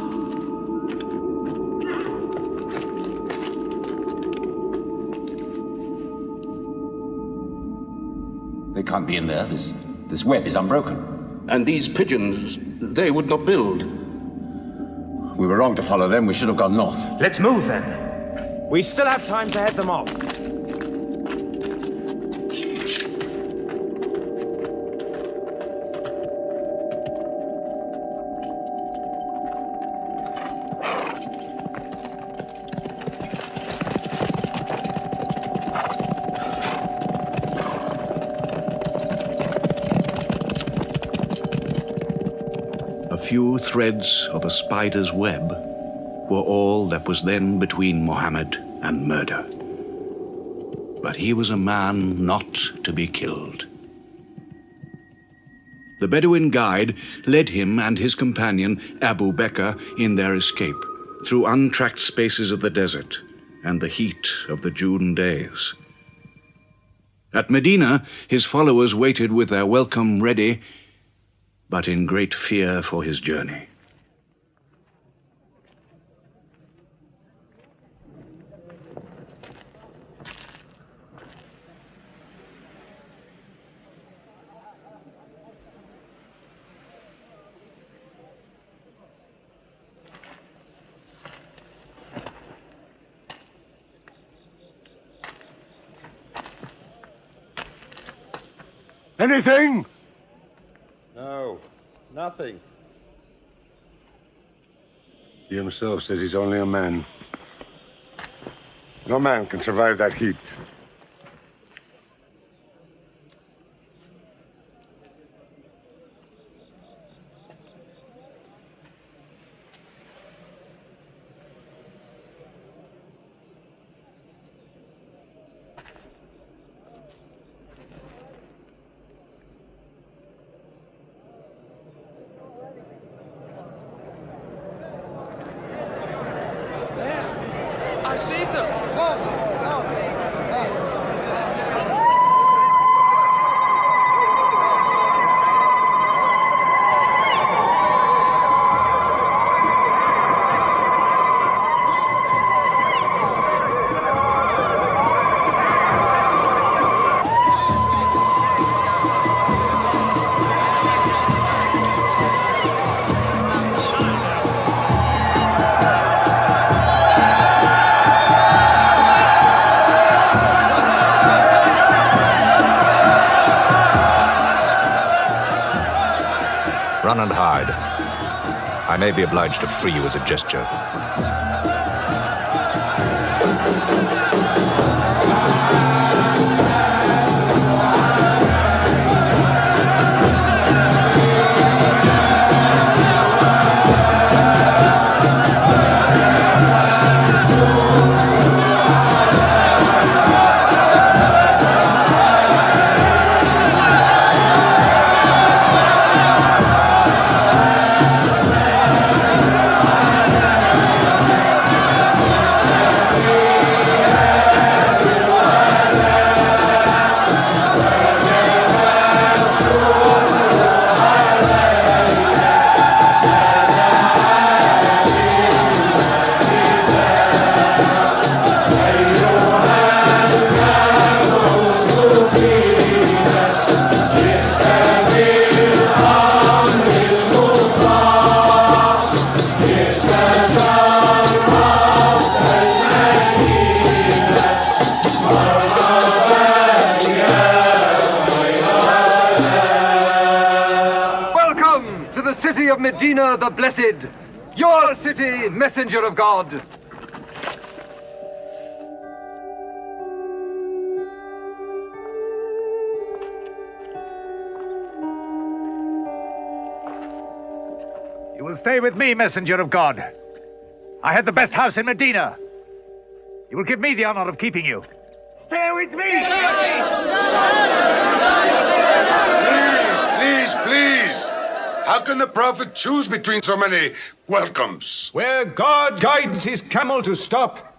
They can't be in there. This web is unbroken. And these pigeons, they would not build. We were wrong to follow them. We should have gone north. Let's move then. We still have time to head them off. Few threads of a spider's web were all that was then between Mohammed and murder. But he was a man not to be killed. The Bedouin guide led him and his companion, Abu Bakr, in their escape through untracked spaces of the desert and the heat of the June days. At Medina, his followers waited with their welcome ready, but in great fear for his journey. Anything? No, nothing. He himself says he's only a man. No man can survive that heat. I see them. Run and hide. I may be obliged to free you as a gesture. City of Medina the Blessed, your city, messenger of God. You will stay with me, messenger of God. I have the best house in Medina. You will give me the honor of keeping you. Stay with me! Please! How can the prophet choose between so many welcomes? Where God guides his camel to stop,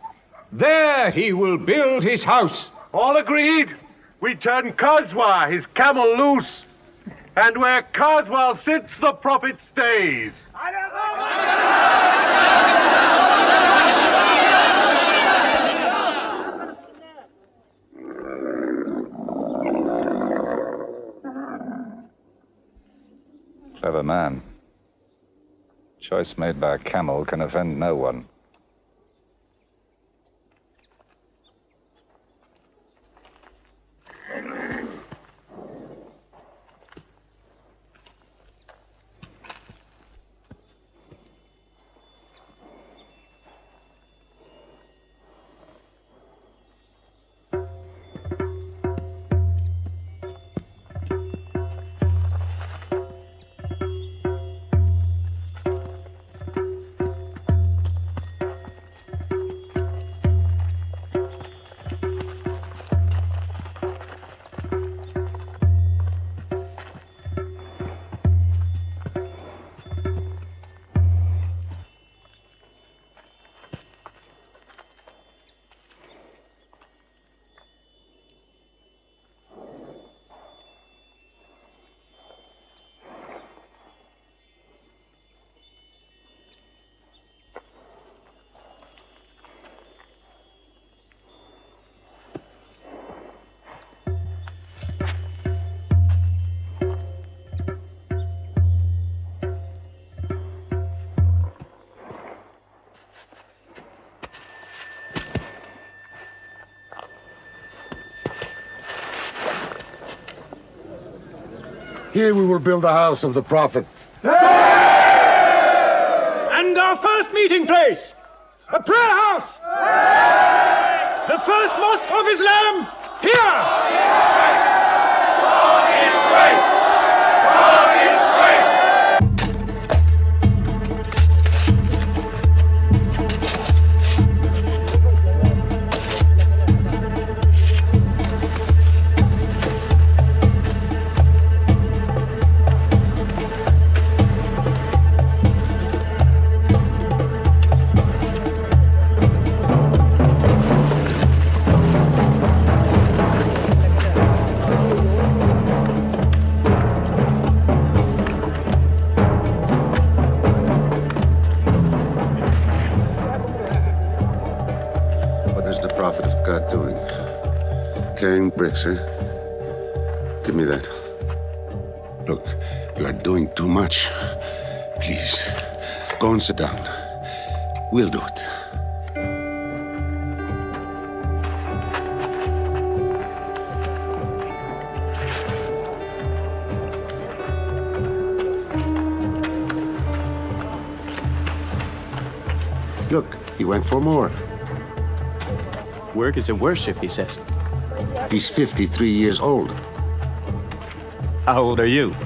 there he will build his house. All agreed. We turn Kazwa, his camel, loose. And where Kazwa sits, the prophet stays. Clever man. Choice made by a camel can offend no one. Here we will build the house of the prophet. And our first meeting place, a prayer house. The first mosque of Islam, here. God is great. God is great. carrying bricks, eh? Give me that. Look, you are doing too much. Please, go and sit down. We'll do it. Look, he went for more. Work is a worship, he says. He's 53 years old. How old are you?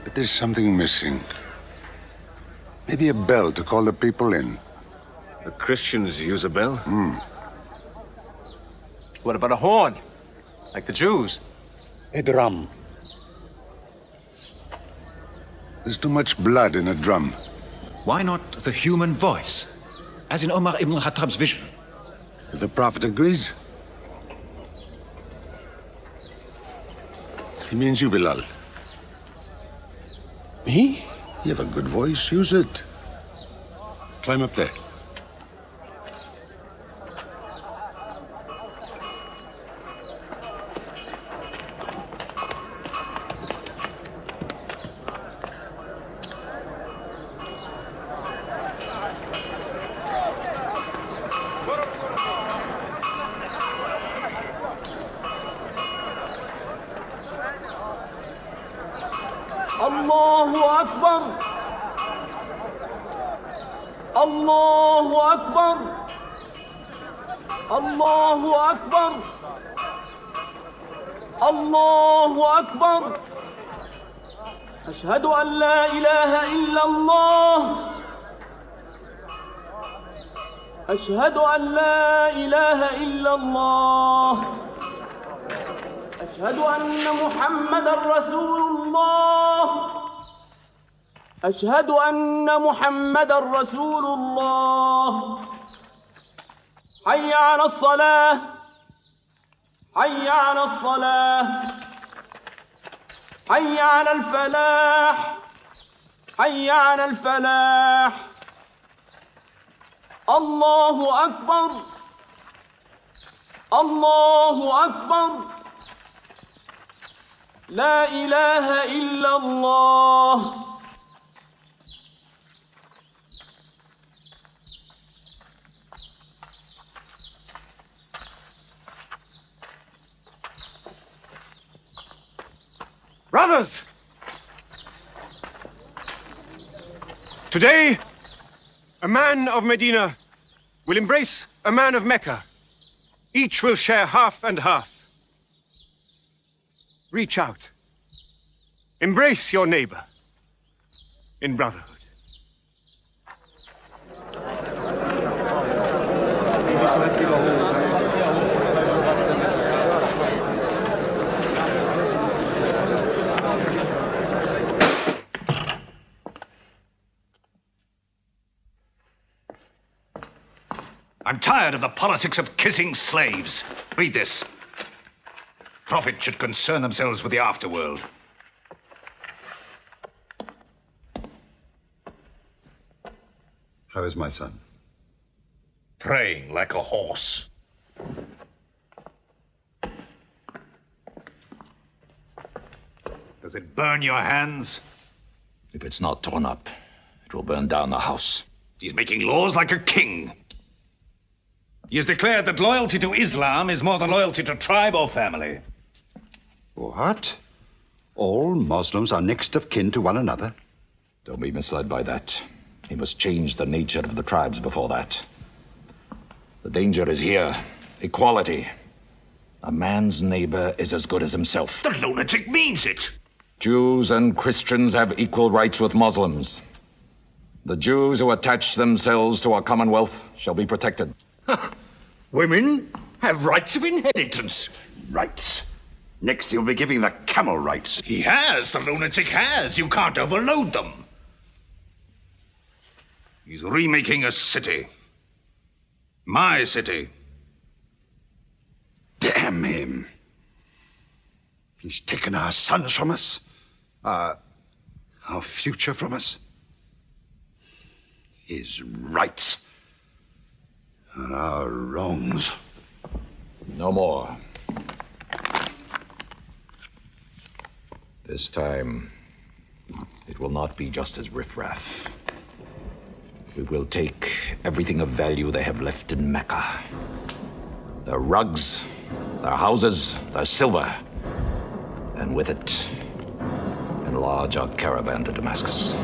But there's something missing. Maybe a bell to call the people in. The Christians use a bell? What about a horn? Like the Jews? A drum. There's too much blood in a drum. Why not the human voice? As in Omar ibn al-Khattab's vision. If the Prophet agrees. He means you, Bilal. Me? You have a good voice. Use it. Climb up there. الله أكبر الله أكبر الله أكبر الله أكبر أشهد أن لا إله إلا الله أشهد أن لا إله إلا الله أشهد أن محمدًا رسول الله أشهد أن محمدًا رسول الله حي على الصلاة حي على الصلاة حي على الفلاح حي على الفلاح الله أكبر الله أكبر لا إله إلا الله Brothers! Today, a man of Medina will embrace a man of Mecca. Each will share half and half. Reach out. Embrace your neighbor in brotherhood. I'm tired of the politics of kissing slaves. Read this. Prophets should concern themselves with the afterworld. How is my son? Praying like a horse. Does it burn your hands? If it's not torn up, it will burn down the house. He's making laws like a king. He has declared that loyalty to Islam is more than loyalty to tribe or family. What? All Muslims are next of kin to one another? Don't be misled by that. He must change the nature of the tribes before that. The danger is here. Equality. A man's neighbor is as good as himself. The lunatic means it. Jews and Christians have equal rights with Muslims. The Jews who attach themselves to our commonwealth shall be protected. Women have rights of inheritance. Rights? Next he'll be giving the camel rights. He has. The lunatic has. You can't overload them. He's remaking a city. My city. Damn him. He's taken our sons from us. Our future from us. His rights. And our wrongs. No more. This time, it will not be just as riffraff. We will take everything of value they have left in Mecca. Their rugs, their houses, their silver. And with it, enlarge our caravan to Damascus.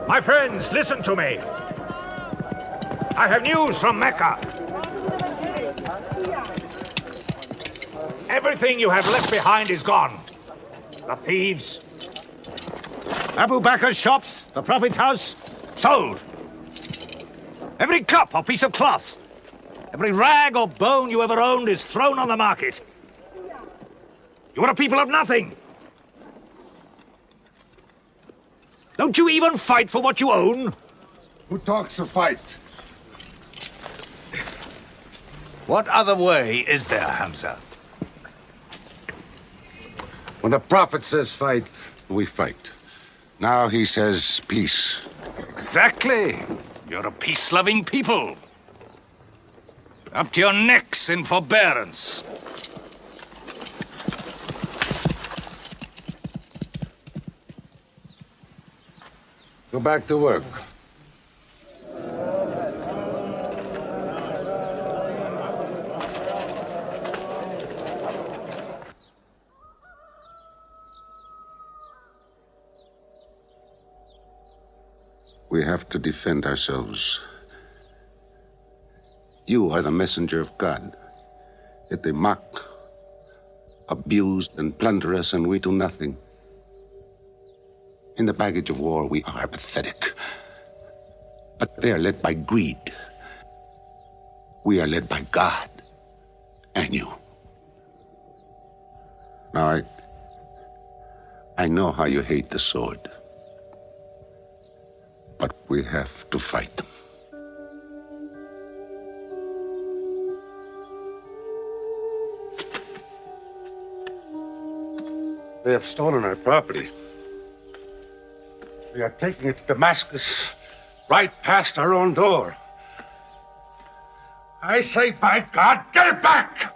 My friends, listen to me. I have news from Mecca. Everything you have left behind is gone. The thieves. Abu Bakr's shops, the Prophet's house, sold. Every cup or piece of cloth, every rag or bone you ever owned is thrown on the market. You are a people of nothing. Don't you even fight for what you own? Who talks of fight? What other way is there, Hamza? When the Prophet says fight, we fight. Now he says peace. Exactly. You're a peace-loving people. Up to your necks in forbearance. Go back to work. We have to defend ourselves. You are the messenger of God. Yet they mock, abuse, and plunder us, and we do nothing. In the baggage of war, we are pathetic. But they are led by greed. We are led by God and you. Now, I know how you hate the sword. But we have to fight them. They have stolen our property. They are taking it to Damascus, right past our own door. I say, by God, get it back!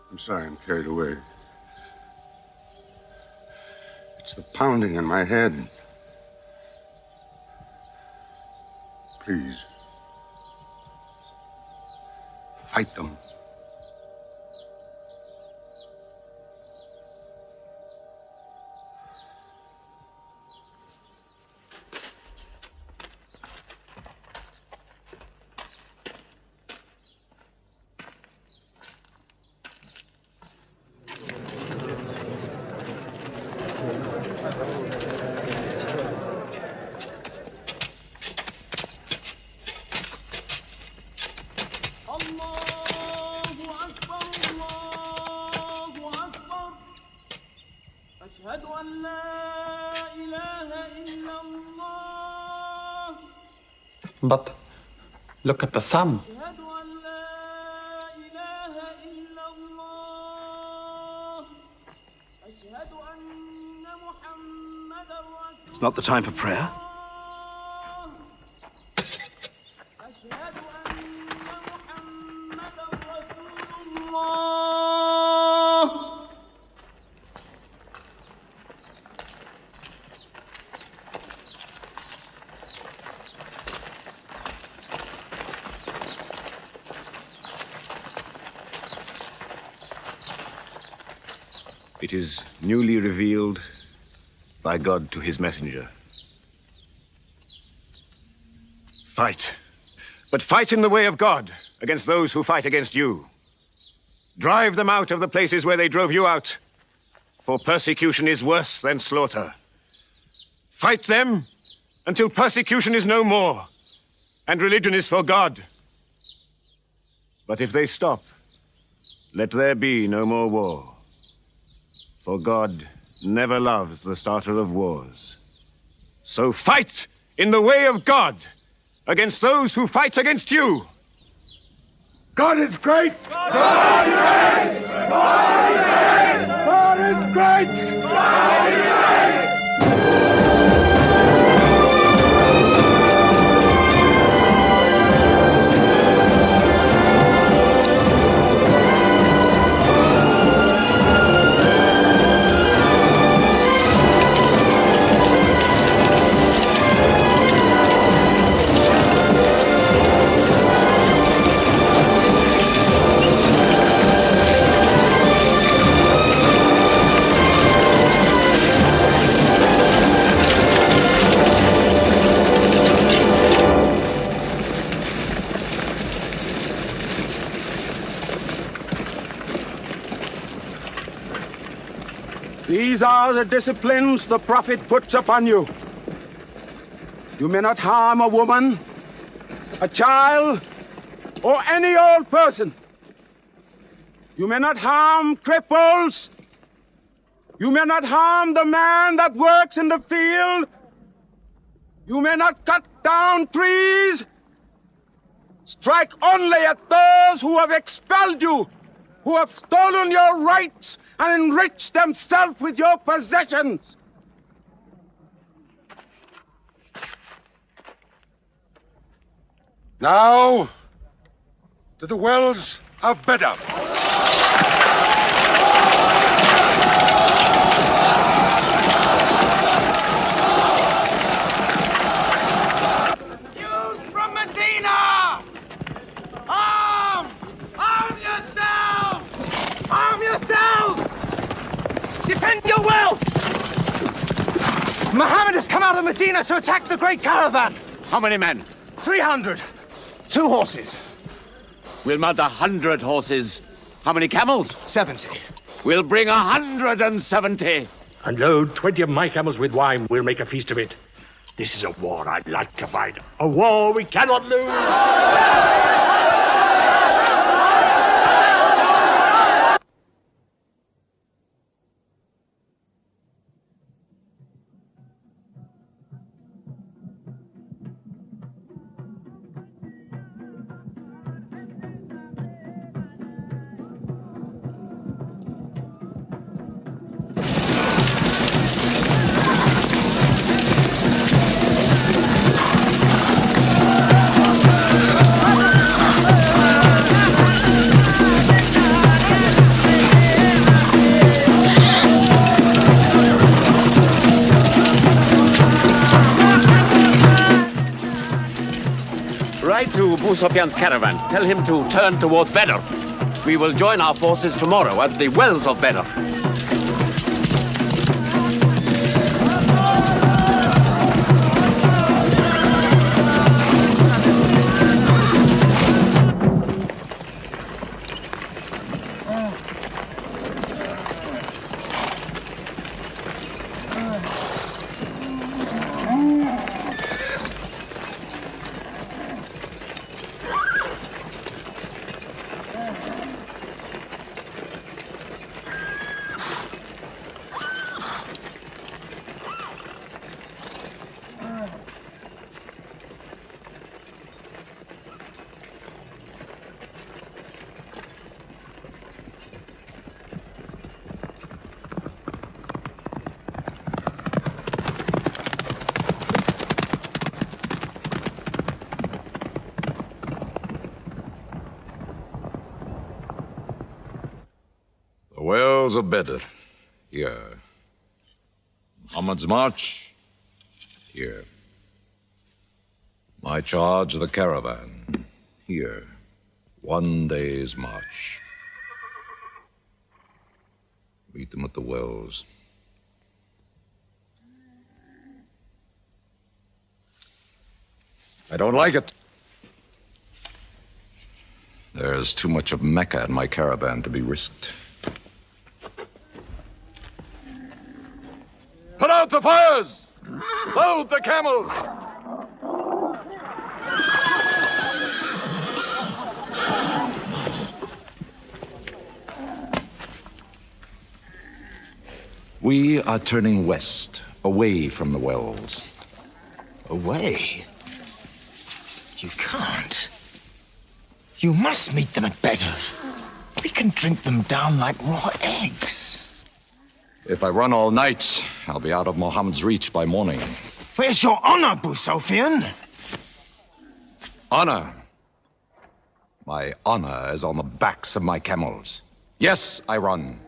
I'm sorry I'm carried away. the pounding in my head. Please. Fight them. But look at the sun. It's not the time for prayer. It is newly revealed by God to his messenger. Fight. But fight in the way of God against those who fight against you. Drive them out of the places where they drove you out, for persecution is worse than slaughter. Fight them until persecution is no more, and religion is for God. But if they stop, let there be no more war. For God never loves the starter of wars. So fight in the way of God against those who fight against you. God is great! God is great! God is great! God is great! God is great! These are the disciplines the prophet puts upon you. You may not harm a woman, a child, or any old person. You may not harm cripples. You may not harm the man that works in the field. You may not cut down trees. Strike only at those who have expelled you, who have stolen your rights and enriched themselves with your possessions. Now, to the wells of Bedab. Jews from Medina! Arm! Arm yourselves! Arm yourselves! Defend your wealth! Muhammad has come out of Medina to attack the great caravan. How many men? 300. 2 horses. We'll mount 100 horses. How many camels? 70. We'll bring 170. And load 20 of my camels with wine. We'll make a feast of it. This is a war I'd like to fight. A war we cannot lose. Write to Abu Sufyan's caravan. Tell him to turn towards Badr. We will join our forces tomorrow at the wells of Badr. Wells of Badr, here. Muhammad's march, here. My charge of the caravan, here. 1 day's march. Meet them at the wells. I don't like it. There's too much of Mecca in my caravan to be risked. Put out the fires! Load the camels! We are turning west, away from the wells. Away? You can't. You must meet them at Badr. We can drink them down like raw eggs. If I run all night, I'll be out of Muhammad's reach by morning. Where's your honor, Abu Sufyan? Honor? My honor is on the backs of my camels. Yes, I run.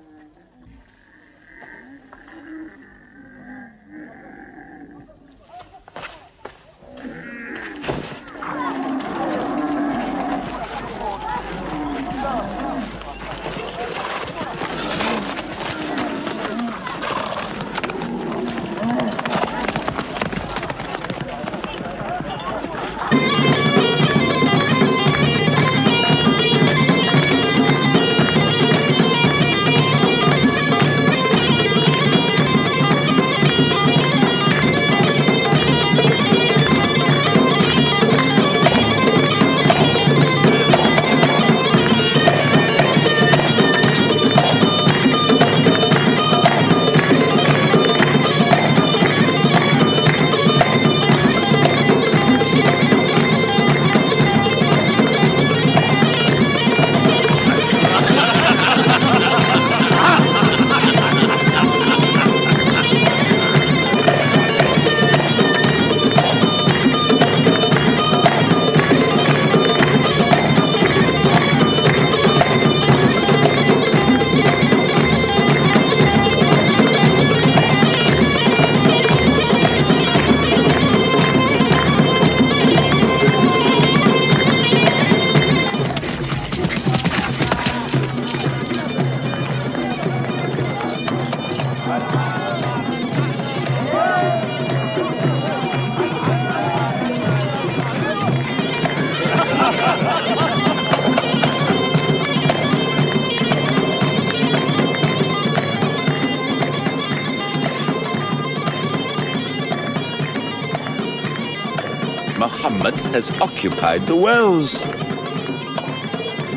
Muhammad has occupied the wells.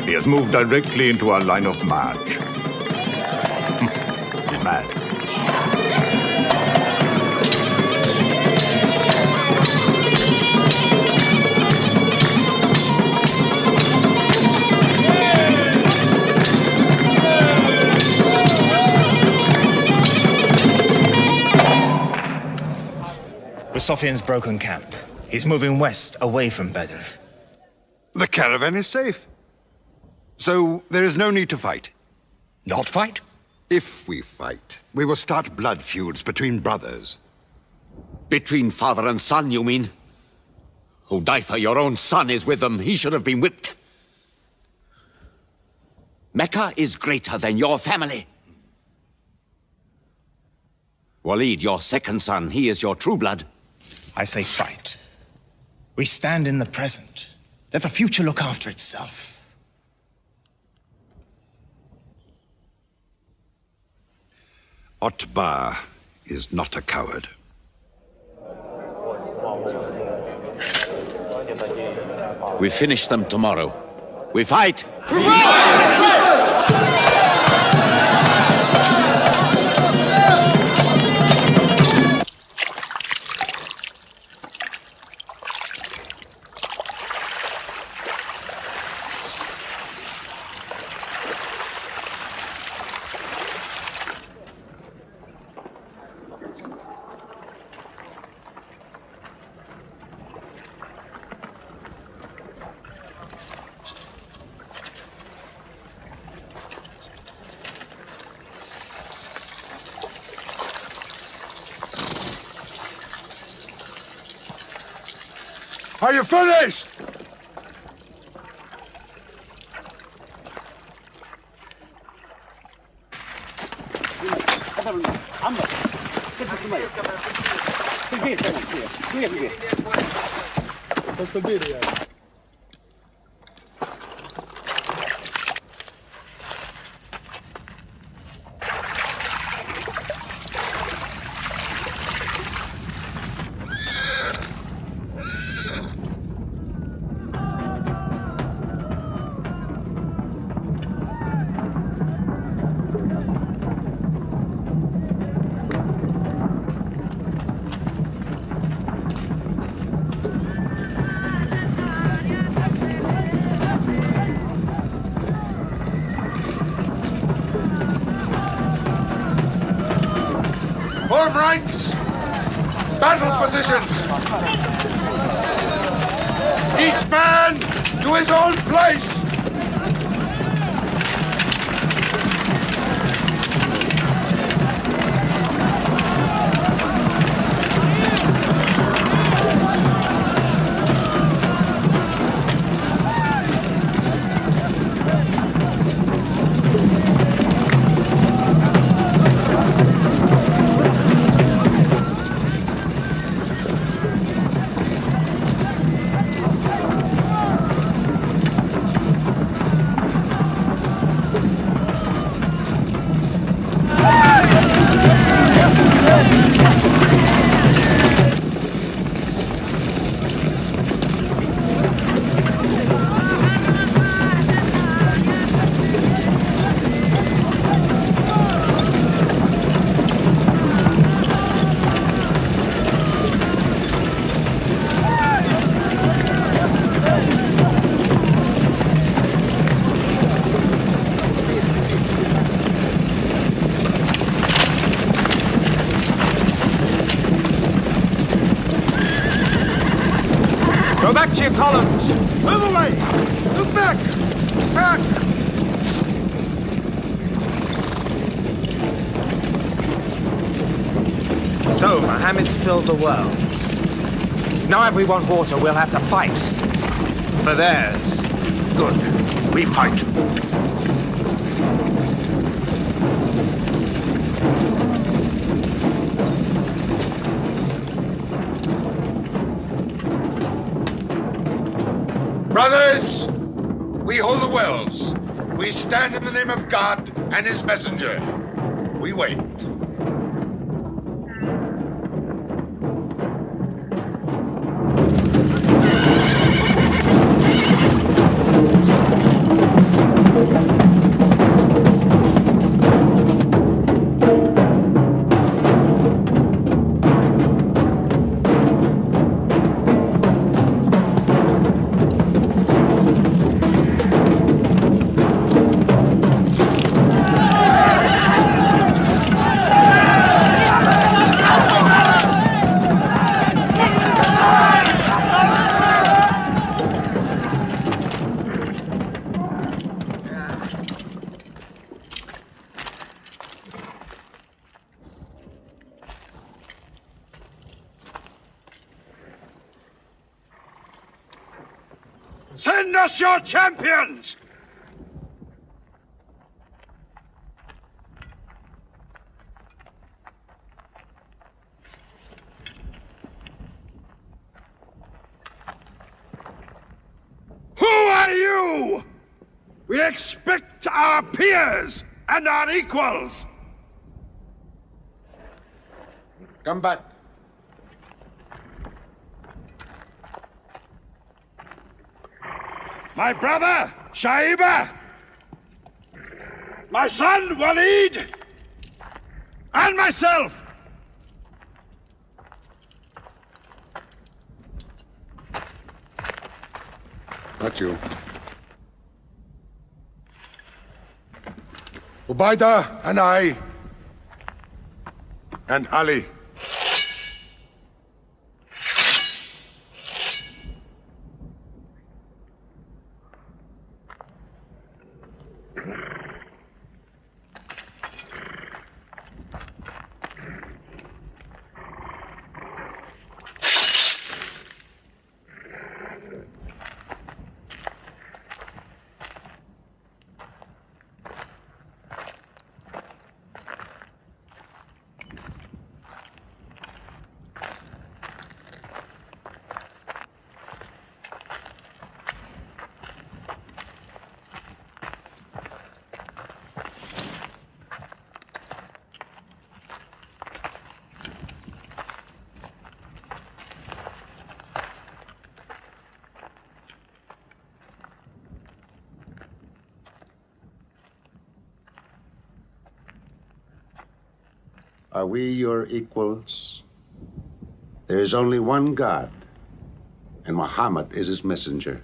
He has moved directly into our line of march. He's mad. Sufyan's broken camp. He's moving west, away from Badr. The caravan is safe. So there is no need to fight. Not fight? If we fight, we will start blood feuds between brothers. Between father and son, you mean? Hudayfa, your own son, is with them. He should have been whipped. Mecca is greater than your family. Walid, your second son, he is your true blood. I say fight. We stand in the present. Let the future look after itself. Otbar is not a coward. We finish them tomorrow. We fight! Are you finished? Form ranks! Battle positions! Each man to his own place! Go back to your columns! Move away! Move back! Back! So, Mohammed's filled the world. Now if we want water, we'll have to fight. For theirs. Good. We fight. Brothers, we hold the wells. We stand in the name of God and his messenger. We wait. Send us your champions! Who are you? We expect our peers and our equals. Come back. My brother, Shaiba. My son, Walid. And myself. Not you. Ubaidah and I. And Ali. Are we your equals? There is only one God, and Muhammad is his messenger.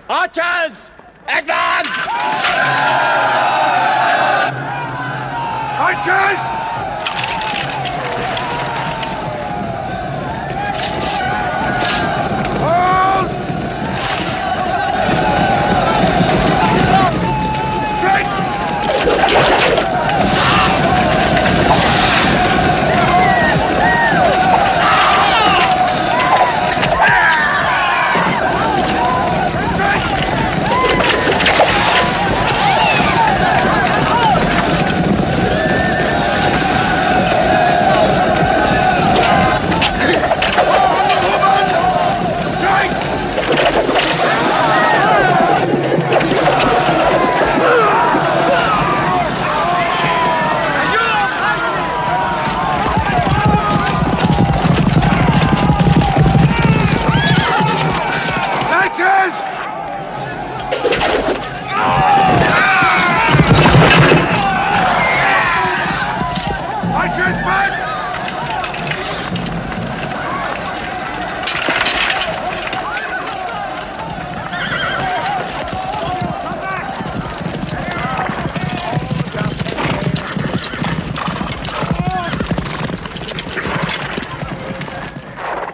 Archers! Advance! Archers! Hold!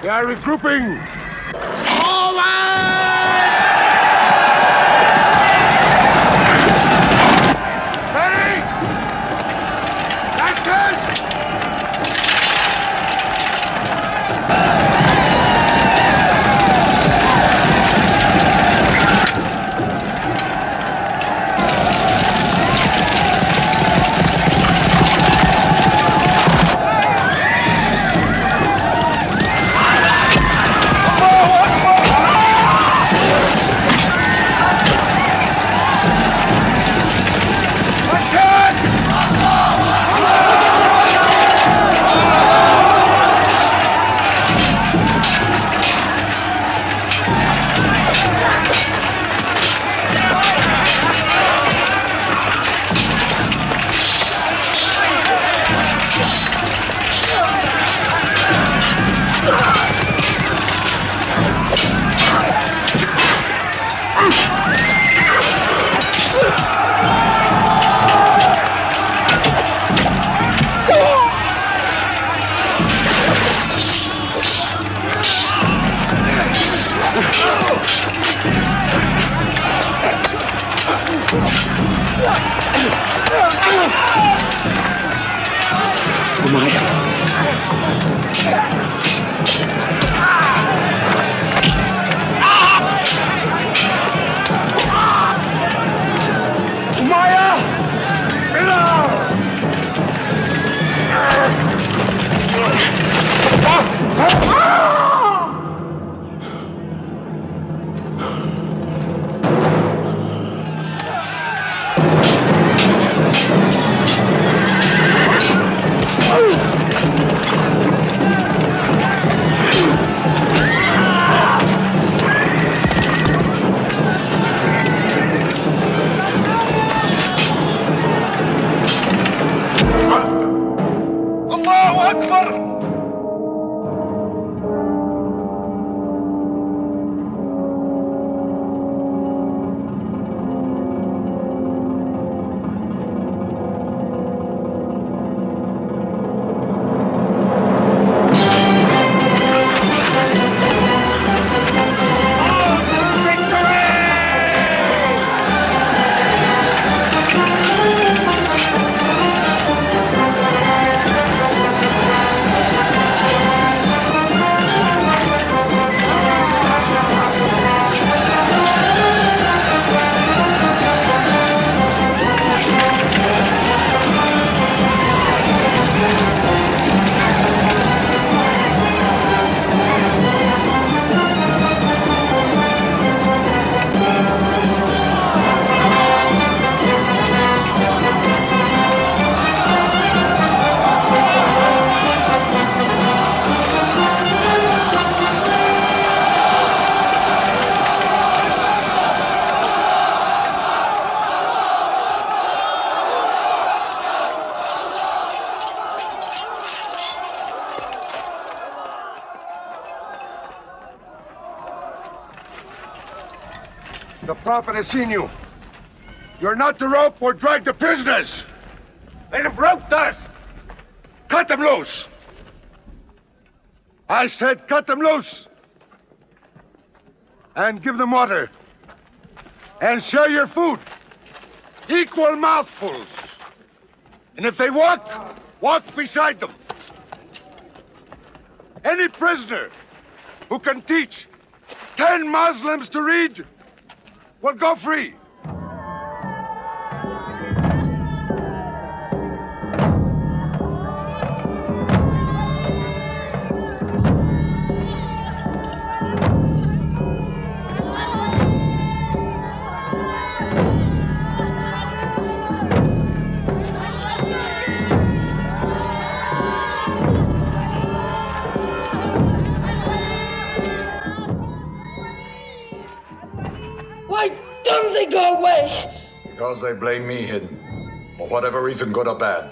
are regrouping! Ready? That's it! The prophet has seen you. You're not to rope or drag the prisoners. They have roped us. Cut them loose. I said cut them loose. And give them water. And share your food. Equal mouthfuls. And if they walk, walk beside them. Any prisoner who can teach 10 Muslims to read will go free. Why don't they go away? Because they blame me, Hidden. For whatever reason, good or bad.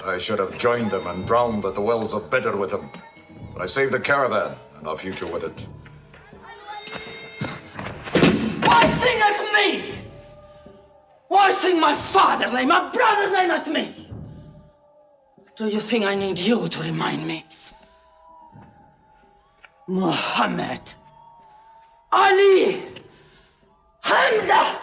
I should have joined them and drowned at the wells of Bedr with them. But I saved the caravan and our future with it. Why sing at me? Why sing my father's name, my brother's name at me? Do you think I need you to remind me? Muhammad, Ali, Hamza.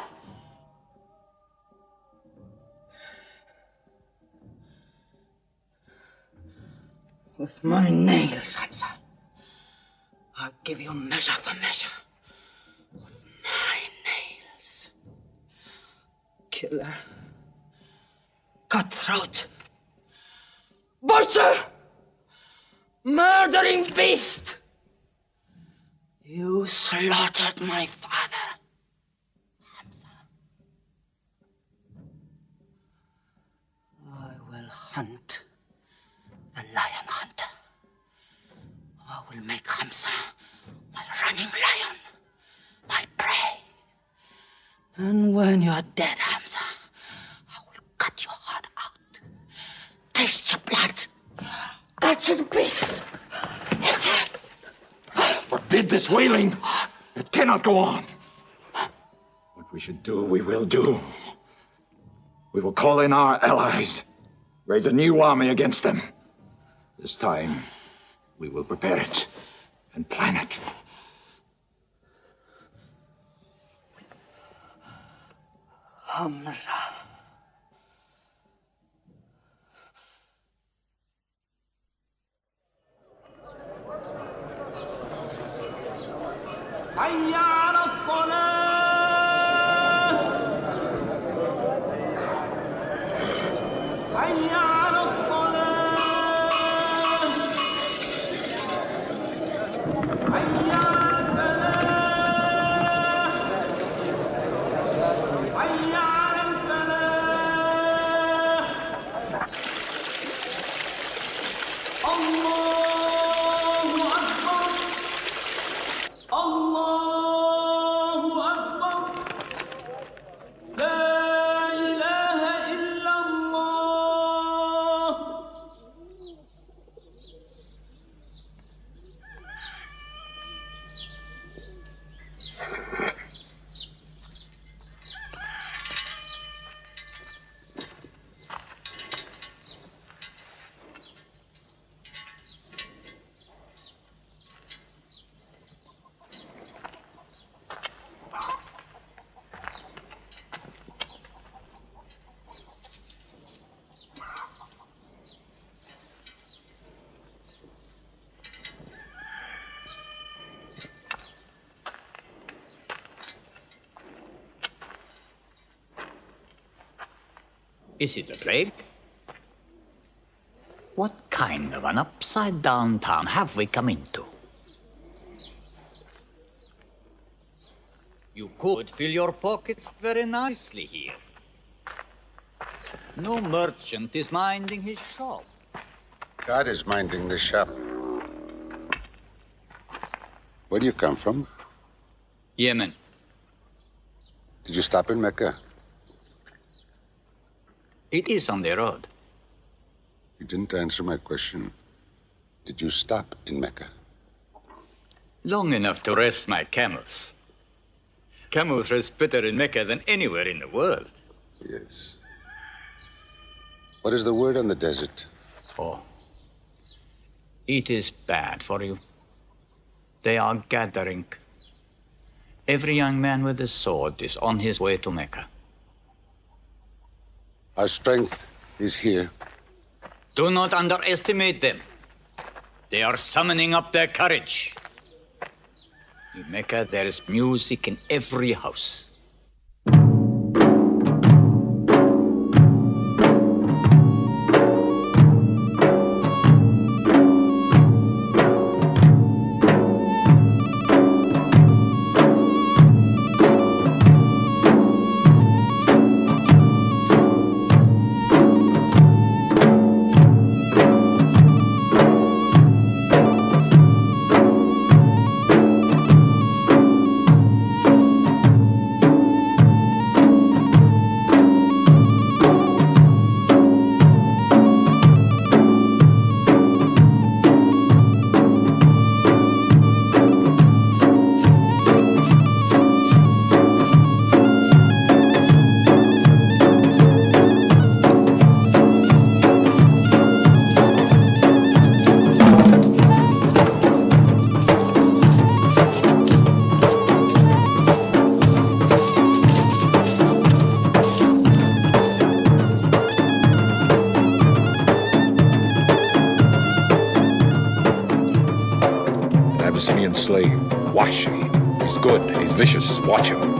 With my nails, Hamza, I'll give you measure for measure. With my nails. Killer. Cutthroat. Butcher! Murdering beast! You slaughtered my father, Hamza. I will hunt the lion hunter. I will make Hamza my running lion, my prey. And when you're dead, Hamza, I will cut your heart out, taste your blood, cut you to pieces, eat it. Forbid this wailing. It cannot go on. What we should do, we will do. We will call in our allies, raise a new army against them. This time, we will prepare it and plan it. Hamza. حي على الصلاة حي على الصلاة حي على الفلاح حي على الفلاح الله أكبر الله أكبر لا إله إلا الله. Is it a plague? What kind of an upside-down town have we come into? You could fill your pockets very nicely here. No merchant is minding his shop. God is minding the shop. Where do you come from? Yemen. Did you stop in Mecca? It is on the road. You didn't answer my question. Did you stop in Mecca? Long enough to rest my camels. Camels rest better in Mecca than anywhere in the world. Yes. What is the word on the desert? Oh. It is bad for you. They are gathering. Every young man with a sword is on his way to Mecca. Our strength is here. Do not underestimate them. They are summoning up their courage. In Mecca, there is music in every house. Arabian slave, Wahshi. He's good, he's vicious. Watch him.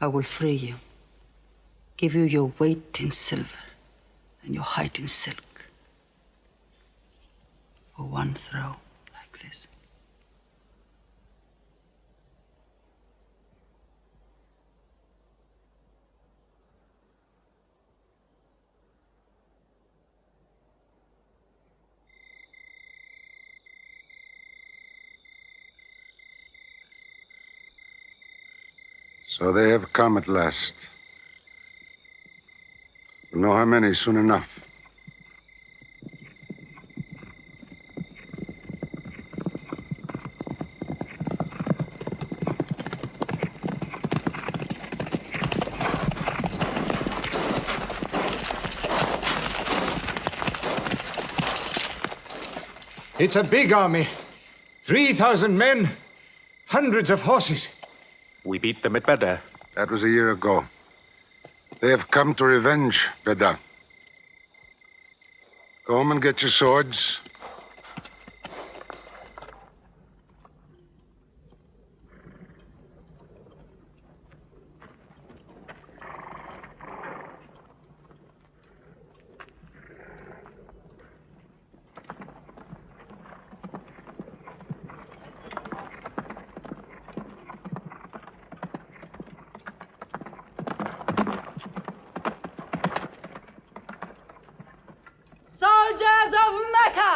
I will free you, give you your weight in silver and your height in silk for one throw like this. So they have come at last. We'll know how many soon enough. It's a big army. 3,000 men, hundreds of horses. We beat them at Badr. That was a year ago. They have come to revenge, Badr. Go home and get your swords. Soldiers of Mecca!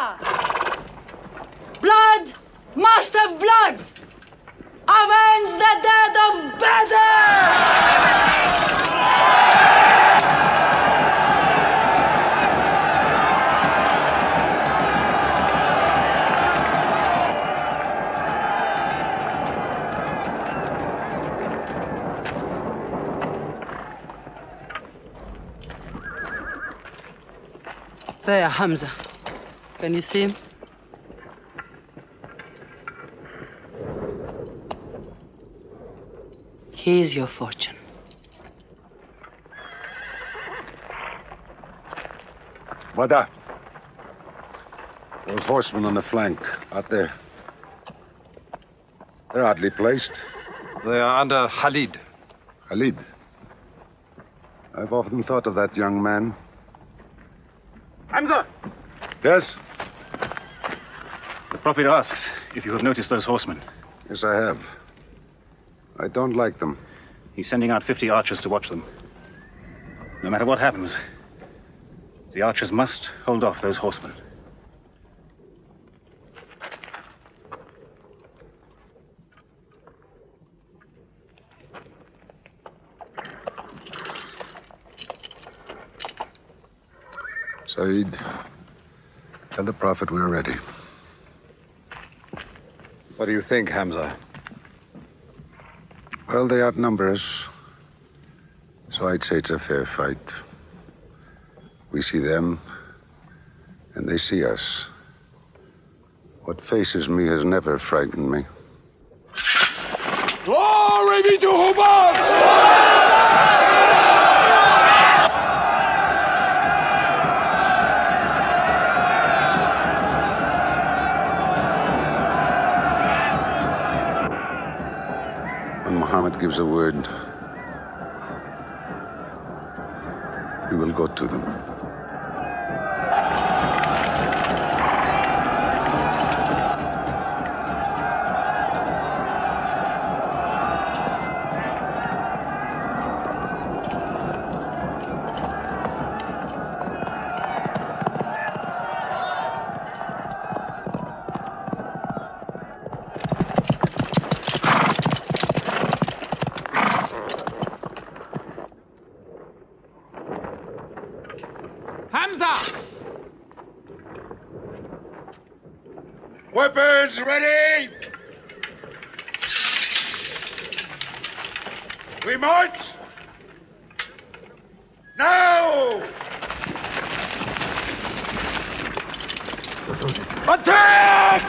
Blood must have blood! Avenge the dead of Badr! There, Hamza. Can you see him? Here's your fortune. Badr. Those horsemen on the flank, out there. They're oddly placed. They are under Khalid. Khalid? I've often thought of that young man. Hamza! Yes? The Prophet asks if you have noticed those horsemen. Yes, I have. I don't like them. He's sending out 50 archers to watch them. No matter what happens, the archers must hold off those horsemen. Saeed, tell the Prophet we're ready. What do you think, Hamza? Well, they outnumber us, so I'd say it's a fair fight. We see them, and they see us. What faces me has never frightened me. Glory be to Hubbard! Muhammad gives a word, we will go to them. Weapons ready! We march! Now! Attack!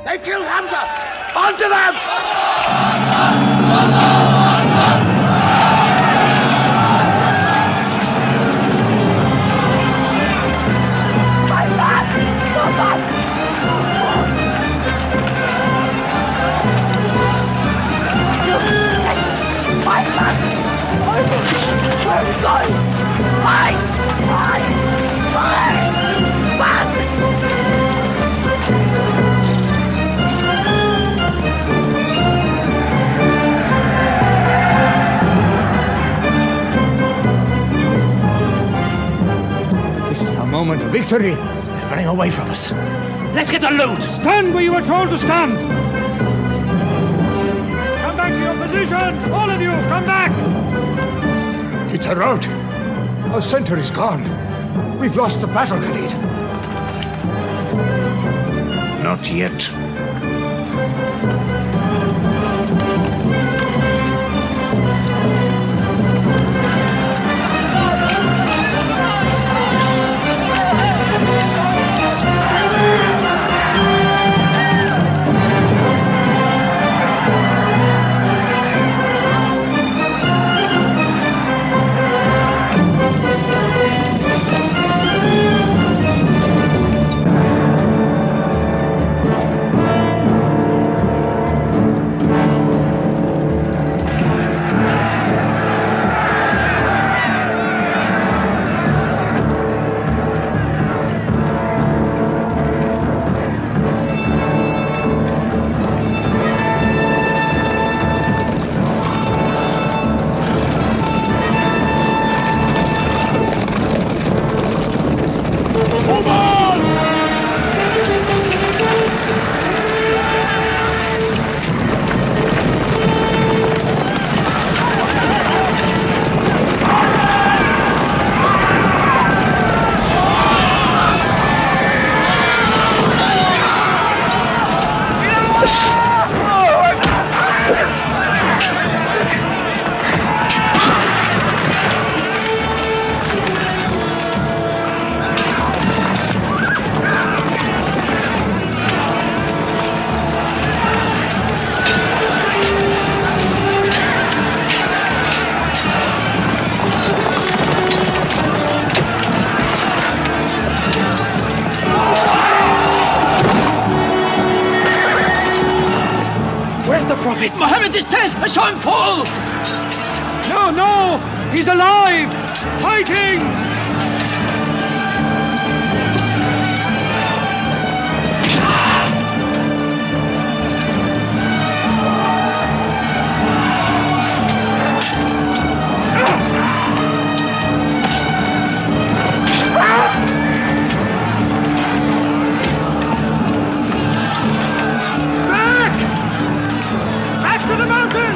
They've killed Hamza! Onto them! This is our moment of victory. They're running away from us. Let's get the loot! Stand where you were told to stand! Come back to your position! All of you, come back! It's a rout. Our center is gone. We've lost the battle, Khalid. Not yet. Muhammad is dead! I saw him fall! No, no! He's alive! Fighting! Back to the mountain!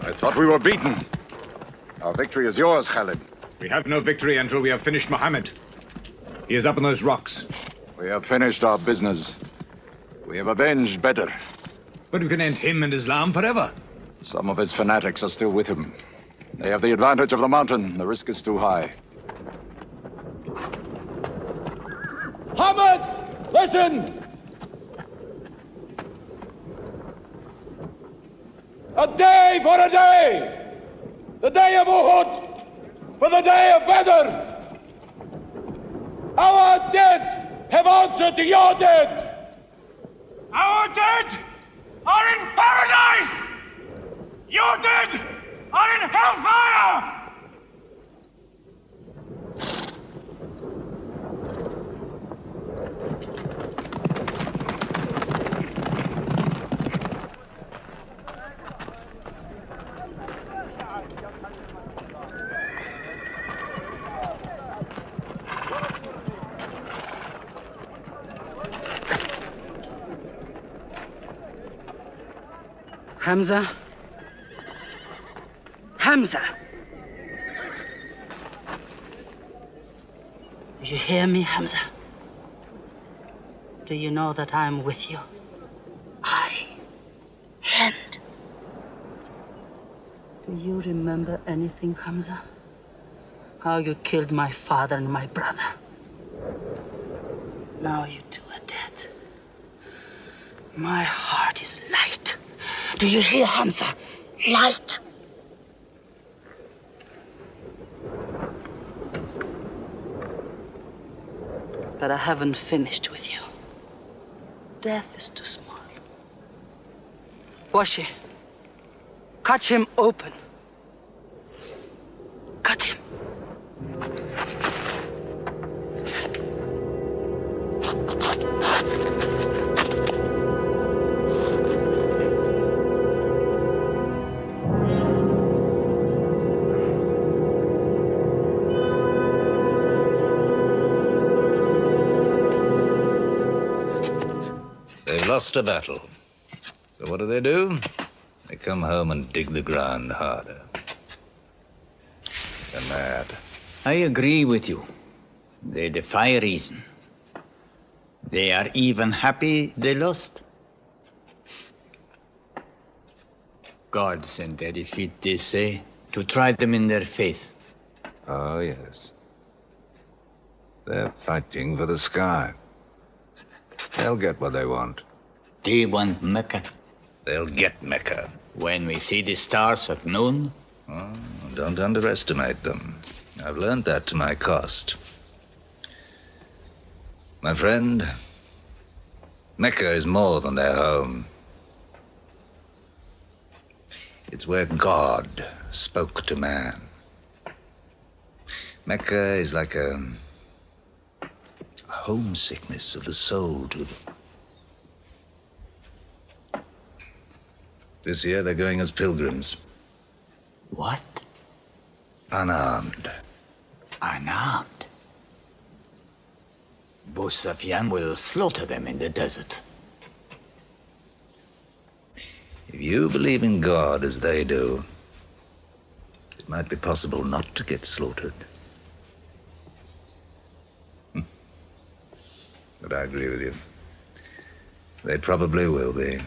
I thought we were beaten. Our victory is yours, Khalid. We have no victory until we have finished Muhammad. He is up on those rocks. We have finished our business. We have avenged Badr. But we can end him and Islam forever. Some of his fanatics are still with him. They have the advantage of the mountain. The risk is too high. Muhammad, listen! A day for a day! The day of Uhud for the day of Badr! Our dead have answered to your dead! Our dead are in paradise! Your dead are in hellfire! Hamza? Hamza! Do you hear me, Hamza? Do you know that I'm with you? And do you remember anything, Hamza? How you killed my father and my brother. Now you two are dead. My heart is light. Do you hear, Hamza? Light. But I haven't finished with you. Death is too small. Washi, cut him open. Cut him. They've lost a battle. So what do? They come home and dig the ground harder. They're mad. I agree with you. They defy reason. They are even happy they lost. God sent their defeat, they say, to try them in their faith. Oh, yes. They're fighting for the sky. They'll get what they want. They want Mecca. They'll get Mecca. When we see the stars at noon? Oh, don't underestimate them. I've learned that to my cost. My friend, Mecca is more than their home. It's where God spoke to man. Mecca is like a homesickness of the soul to them. This year they're going as pilgrims. What? Unarmed. Unarmed? Abu Sufyan will slaughter them in the desert. If you believe in God as they do, it might be possible not to get slaughtered. But I agree with you. They probably will be.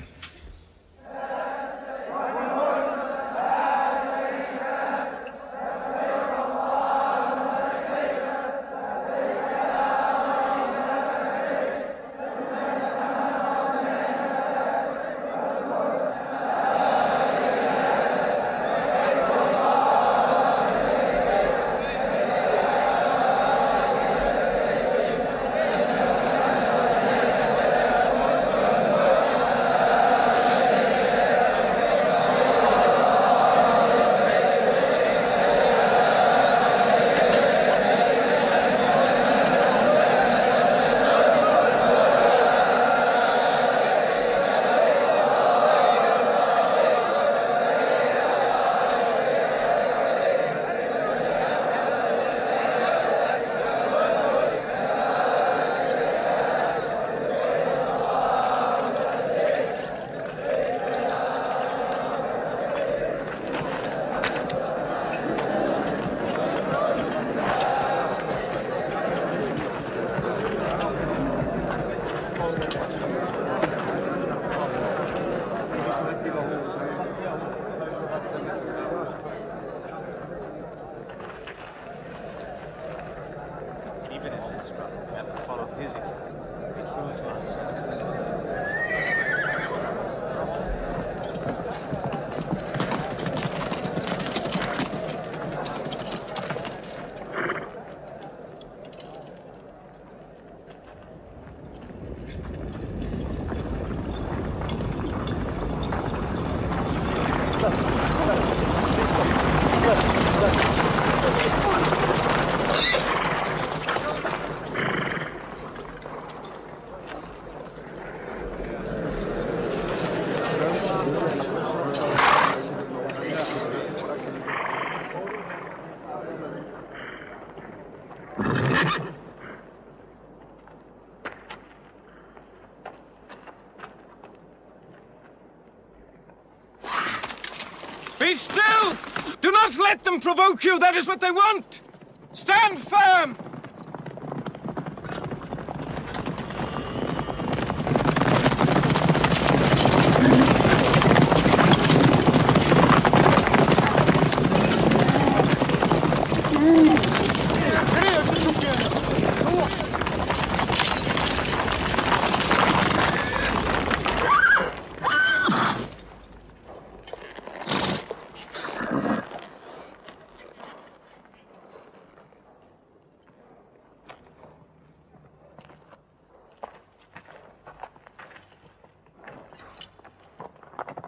Be still! Do not let them provoke you! That is what they want! Stand firm!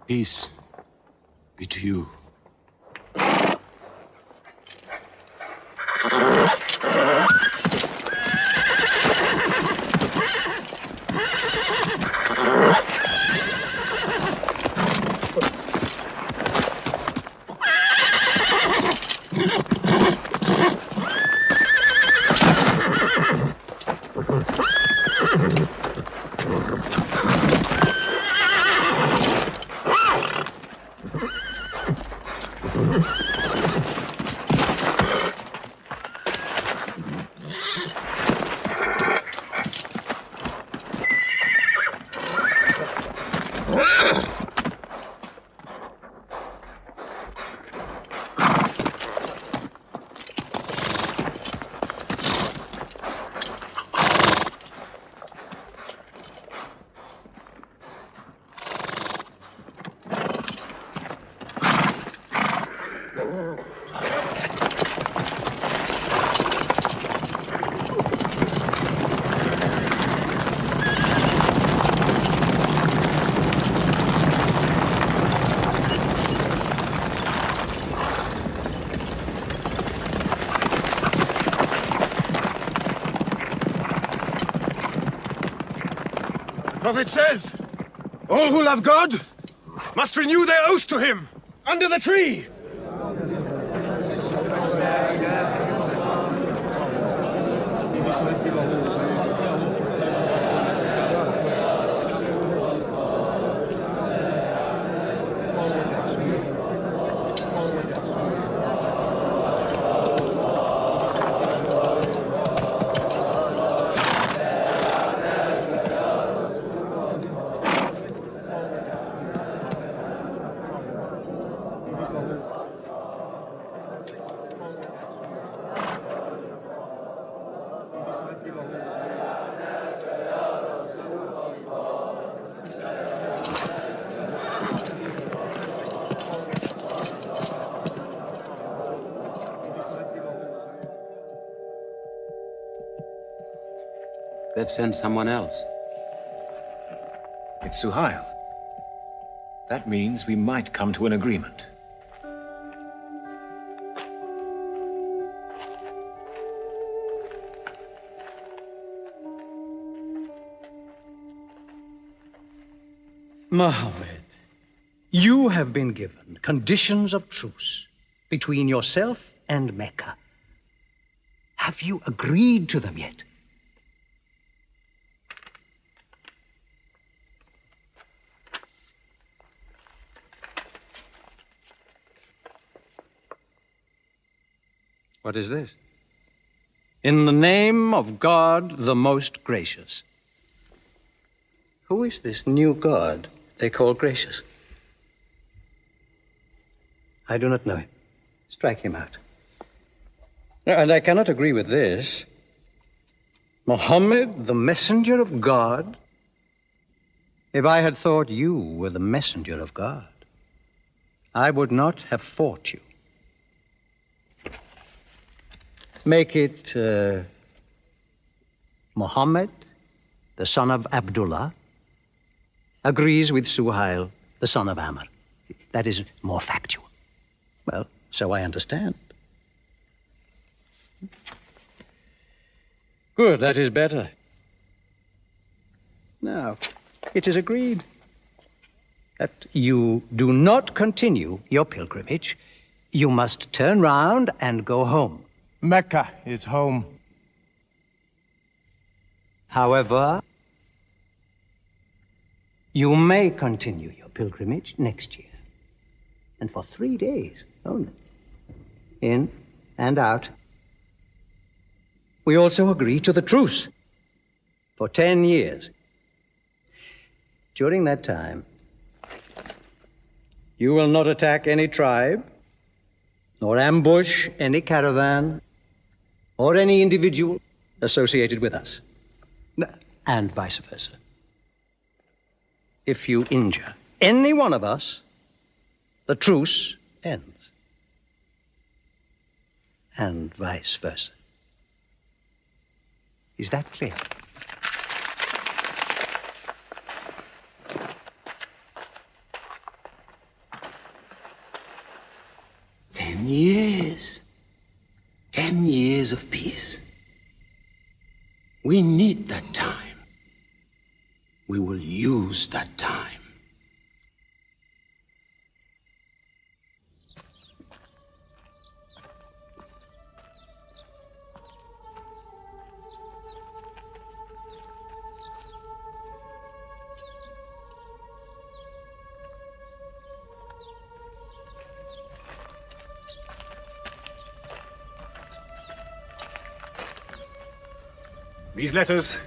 Peace be to you. The prophet says, all who love God must renew their oath to him under the tree. They've sent someone else. It's Suhail. That means we might come to an agreement. Mohammed, you have been given conditions of truce between yourself and Mecca. Have you agreed to them yet? What is this? In the name of God, the most gracious. Who is this new God they call gracious? I do not know him. Strike him out. And I cannot agree with this. Muhammad, the messenger of God? If I had thought you were the messenger of God, I would not have fought you. Make it Muhammad, the son of Abdullah, agrees with Suhail, the son of Amr. That is more factual. Well, so I understand. Good, that is better. Now, it is agreed that you do not continue your pilgrimage. You must turn round and go home. Mecca is home. However, you may continue your pilgrimage next year, and for 3 days only, in and out. We also agree to the truce for 10 years. During that time, you will not attack any tribe, nor ambush any caravan, or any individual associated with us, and vice versa. If you injure any one of us, the truce ends, and vice versa. Is that clear? Ten years. 10 years of peace. We need that time. We will use that time. These letters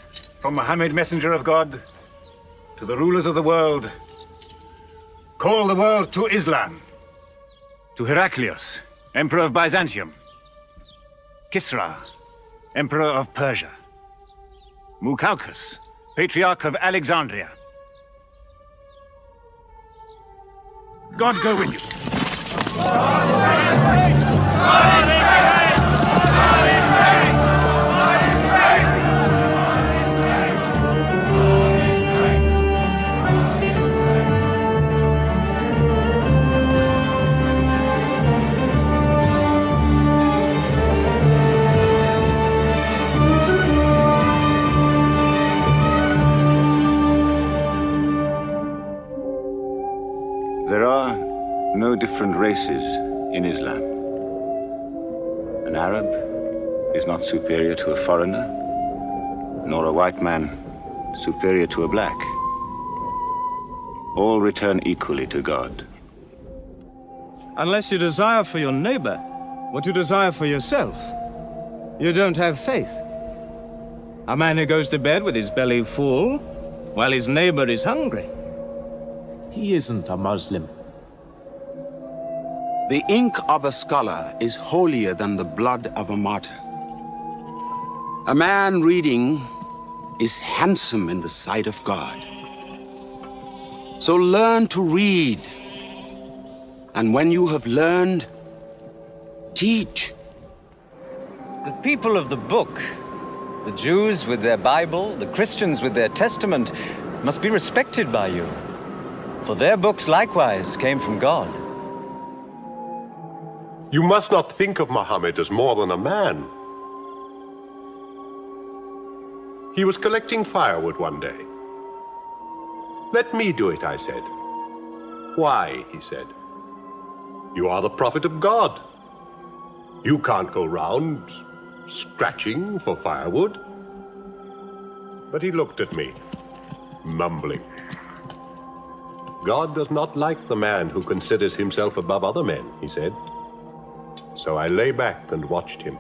from Muhammad, messenger of God, to the rulers of the world. Call the world to Islam. To Heraclius, emperor of Byzantium. Kisra, emperor of Persia. Mukaukis, patriarch of Alexandria. God go with you. There are no different races in Islam. An Arab is not superior to a foreigner, nor a white man superior to a black. All return equally to God. Unless you desire for your neighbor what you desire for yourself, you don't have faith. A man who goes to bed with his belly full while his neighbor is hungry. He isn't a Muslim. The ink of a scholar is holier than the blood of a martyr. A man reading is handsome in the sight of God. So learn to read. And when you have learned, teach. The people of the book, the Jews with their Bible, the Christians with their Testament, must be respected by you. For their books likewise came from God. You must not think of Muhammad as more than a man. He was collecting firewood one day. Let me do it, I said. Why, he said. You are the prophet of God. You can't go round scratching for firewood. But he looked at me, mumbling. God does not like the man who considers himself above other men, he said. So I lay back and watched him.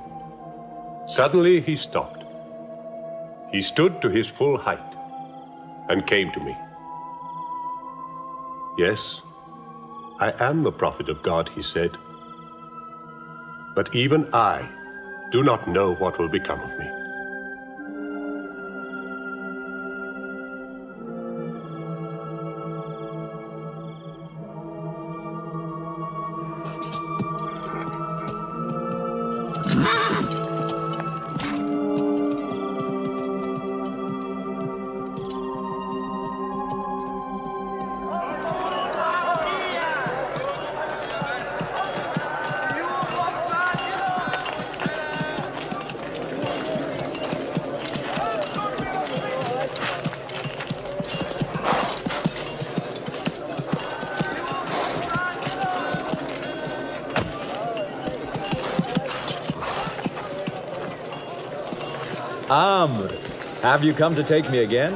Suddenly he stopped. He stood to his full height and came to me. Yes, I am the prophet of God, he said. But even I do not know what will become of me. Amr, have you come to take me again?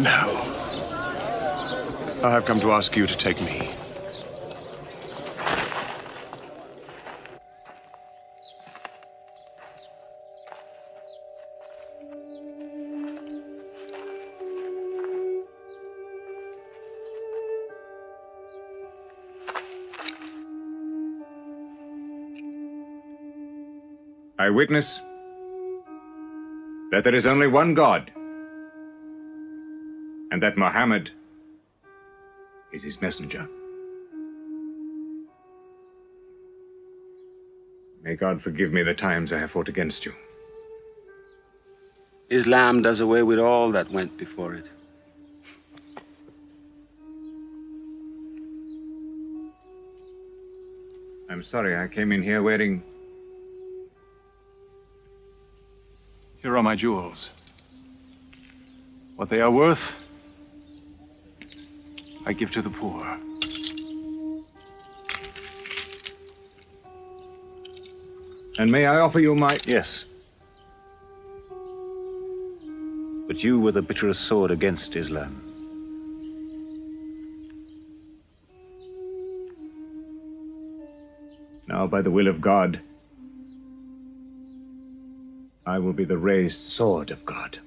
No. I have come to ask you to take me. I witness that there is only one God, and that Muhammad is his messenger. May God forgive me the times I have fought against you. Islam does away with all that went before it. I'm sorry, I came in here wearing... Here are my jewels. What they are worth, I give to the poor. And may I offer you my... Yes. But you were the bitterest sword against Islam. Now, by the will of God, I will be the raised sword of God.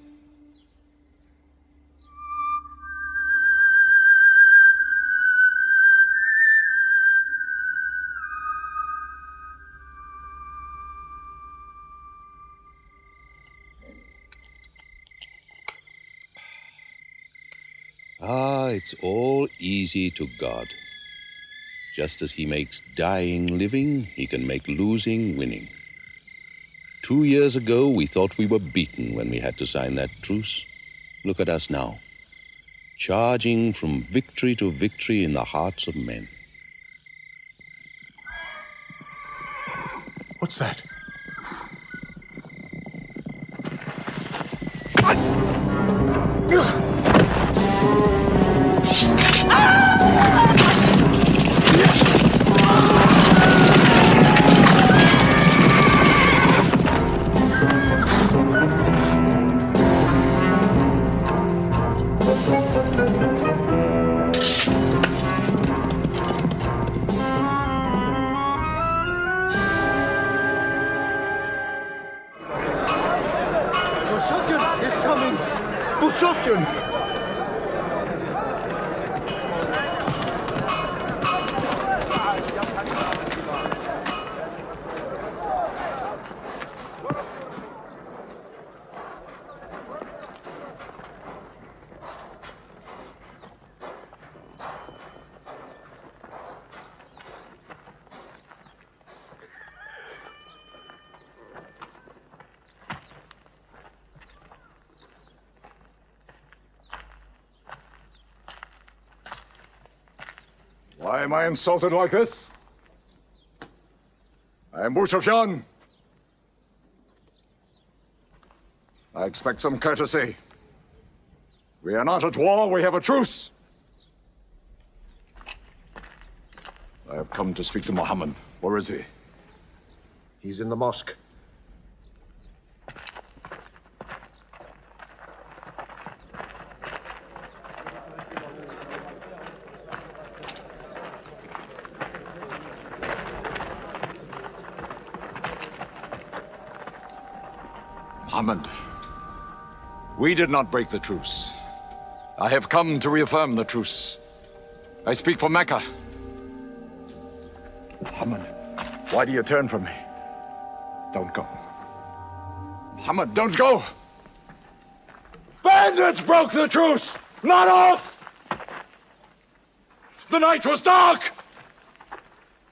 Ah, it's all easy to God. Just as he makes dying living, he can make losing winning. 2 years ago, we thought we were beaten when we had to sign that truce. Look at us now, charging from victory to victory in the hearts of men. What's that? Why am I insulted like this? I am Abu Sufyan. I expect some courtesy. We are not at war, we have a truce. I have come to speak to Muhammad. Where is he? He's in the mosque. Muhammad, we did not break the truce. I have come to reaffirm the truce. I speak for Mecca. Muhammad, why do you turn from me? Don't go. Muhammad, don't go! Bandits broke the truce, not us! The night was dark!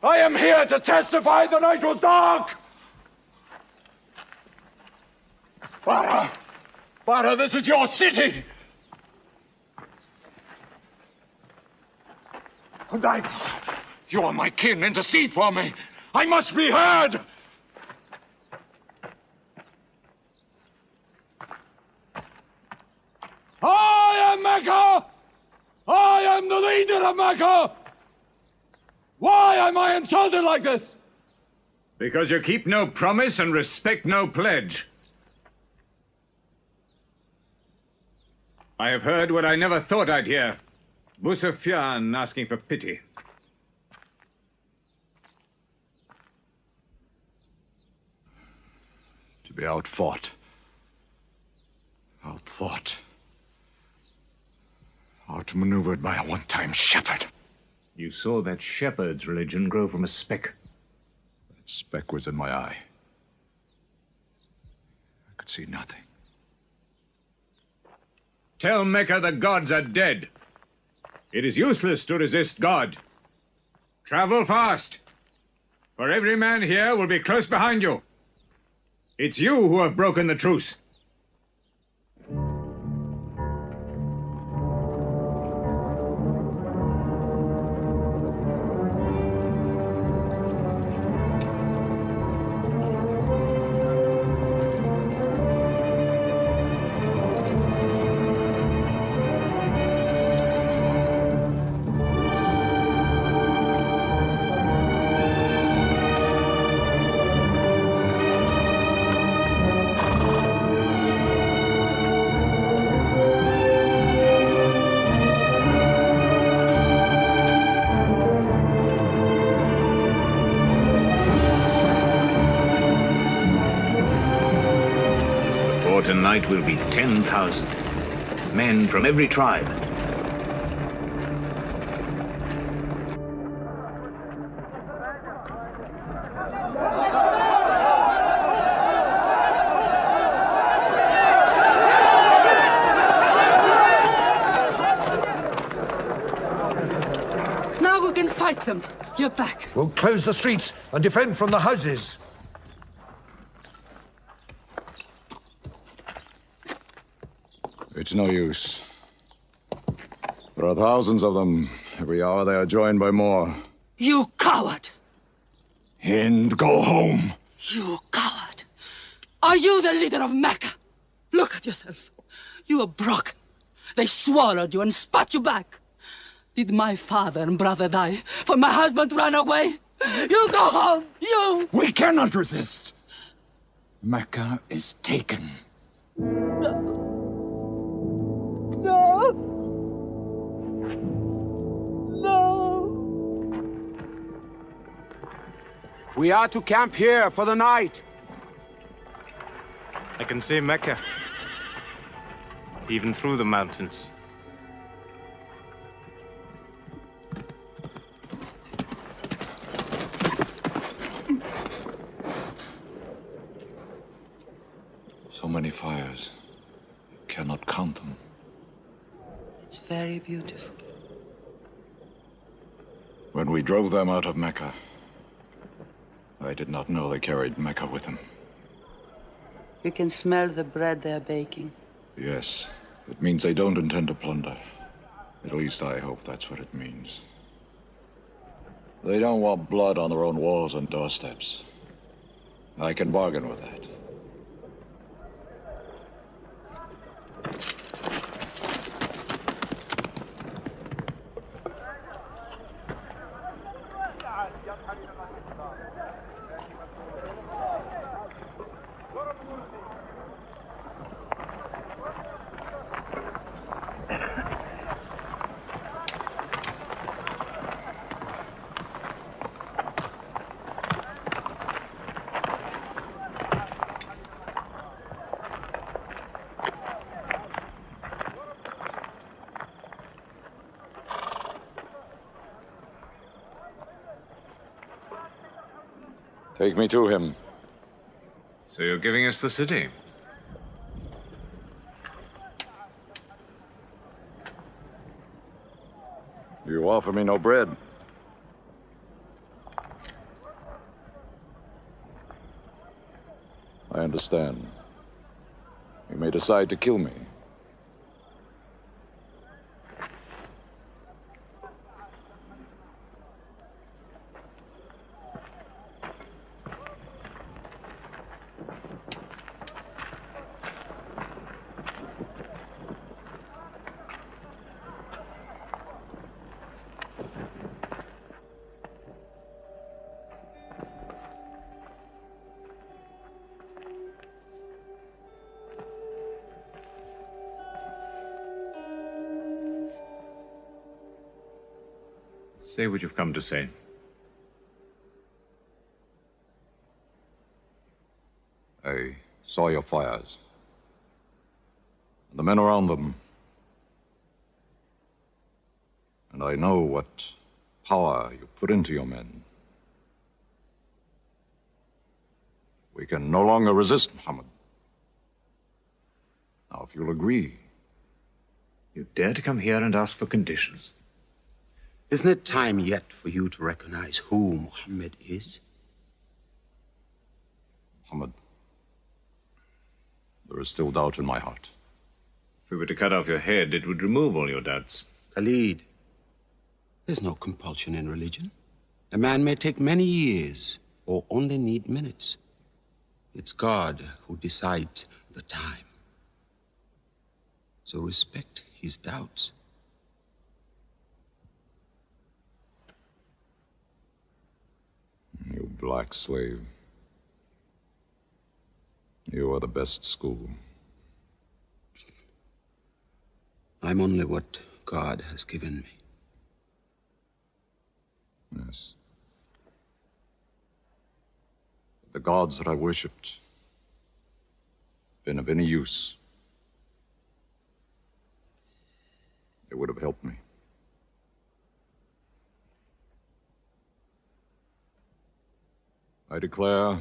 I am here to testify the night was dark! Father, this is your city! And you are my kin, intercede for me! I must be heard! I am Mecca! I am the leader of Mecca! Why am I insulted like this? Because you keep no promise and respect no pledge. I have heard what I never thought I'd hear. Abu Sufyan asking for pity. To be outfought, outmaneuvered by a one-time shepherd. You saw that shepherd's religion grow from a speck. That speck was in my eye. I could see nothing. Tell Mecca the gods are dead. It is useless to resist God. Travel fast, for every man here will be close behind you. It's you who have broken the truce. Tonight will be 10,000 men from every tribe. Now we can fight them. You're back. We'll close the streets and defend from the houses. It's no use. There are thousands of them. Every hour they are joined by more. You coward! Hind, go home! You coward! Are you the leader of Mecca? Look at yourself. You are broken. They swallowed you and spat you back. Did my father and brother die for my husband to run away? You go home! You! We cannot resist! Mecca is taken. No! We are to camp here for the night. I can see Mecca, even through the mountains. So many fires. You cannot count them. It's very beautiful. When we drove them out of Mecca, I did not know they carried Mecca with them. You can smell the bread they're baking. Yes, it means they don't intend to plunder. At least I hope that's what it means. They don't want blood on their own walls and doorsteps. I can bargain with that. Take me to him. So you're giving us the city? You offer me no bread. I understand. You may decide to kill me. Say what you've come to say. I saw your fires. And the men around them. And I know what power you put into your men. We can no longer resist Muhammad. Now, if you'll agree. You dare to come here and ask for conditions? Isn't it time yet for you to recognize who Muhammad is? Muhammad, there is still doubt in my heart. If we were to cut off your head, it would remove all your doubts. Khalid, there's no compulsion in religion. A man may take many years or only need minutes. It's God who decides the time. So respect his doubts. You black slave. You are the best school. I'm only what God has given me. Yes. The gods that I worshipped been of any use. They would have helped me. I declare,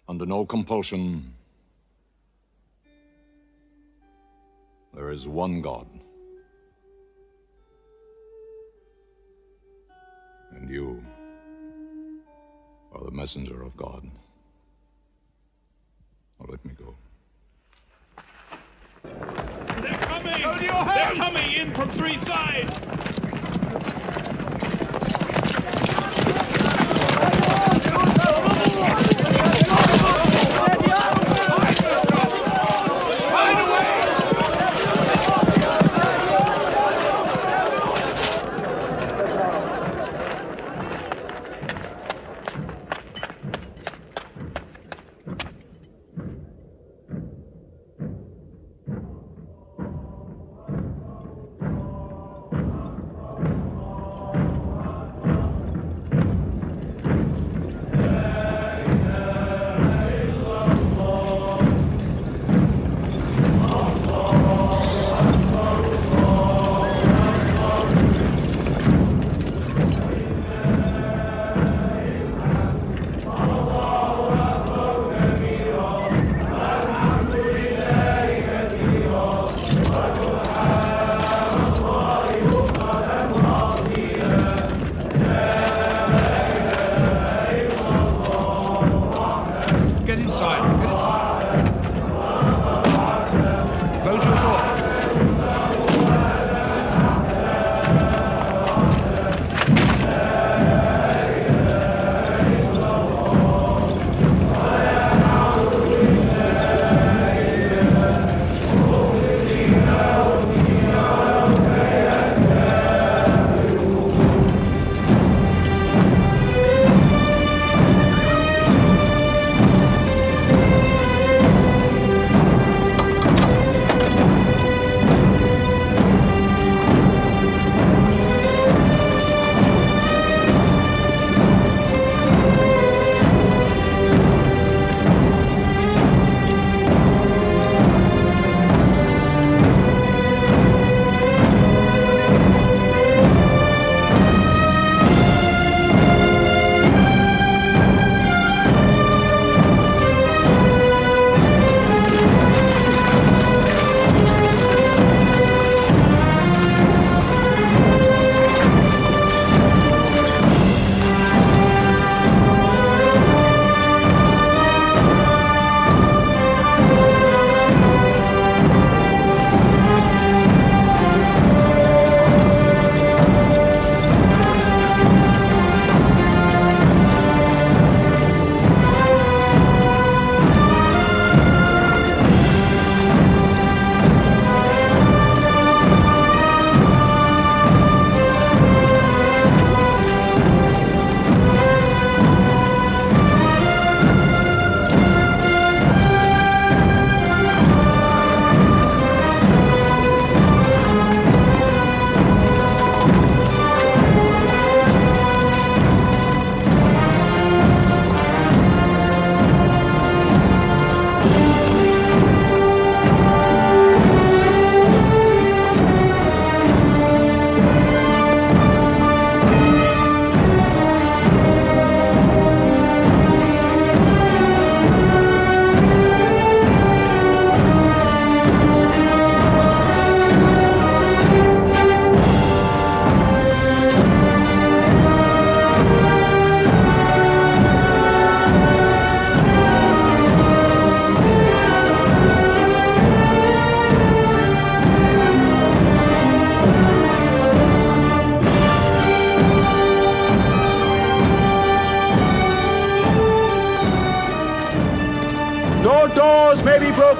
under no compulsion, there is one God. And you are the messenger of God. Now let me go. They're coming! They're coming in from three sides!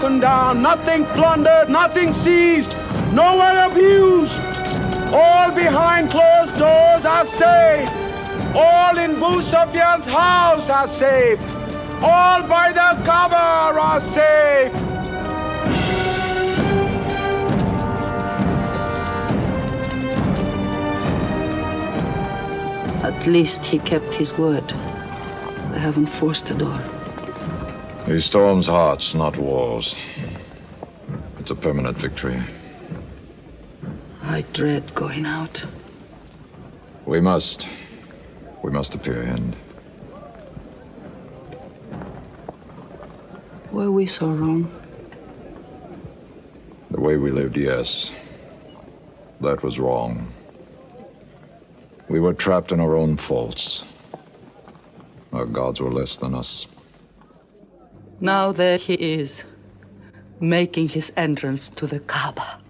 broken down, nothing plundered, nothing seized, no one abused. All behind closed doors are safe. All in Abu Sufyan's house are safe. All by the cover are safe. At least he kept his word. They haven't forced the door. He storms hearts, not walls. It's a permanent victory. I dread going out. We must appear in. Were we so wrong? The way we lived, yes. That was wrong. We were trapped in our own faults. Our gods were less than us. Now there he is, making his entrance to the Kaaba.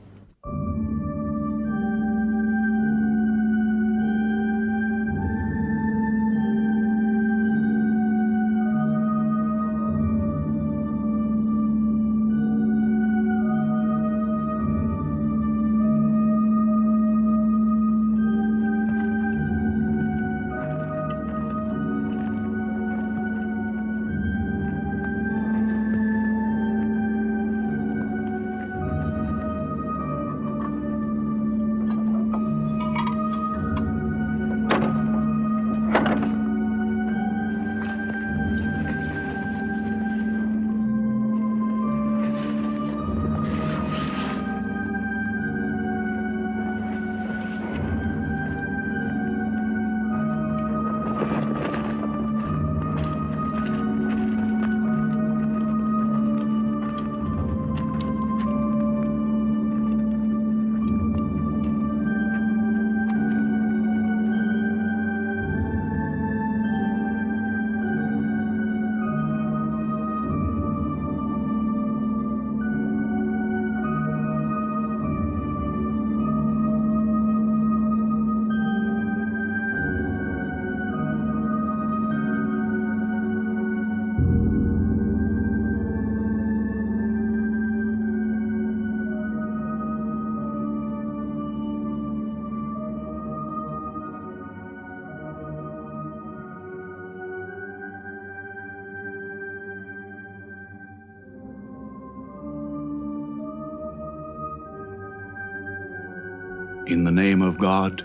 In the name of God,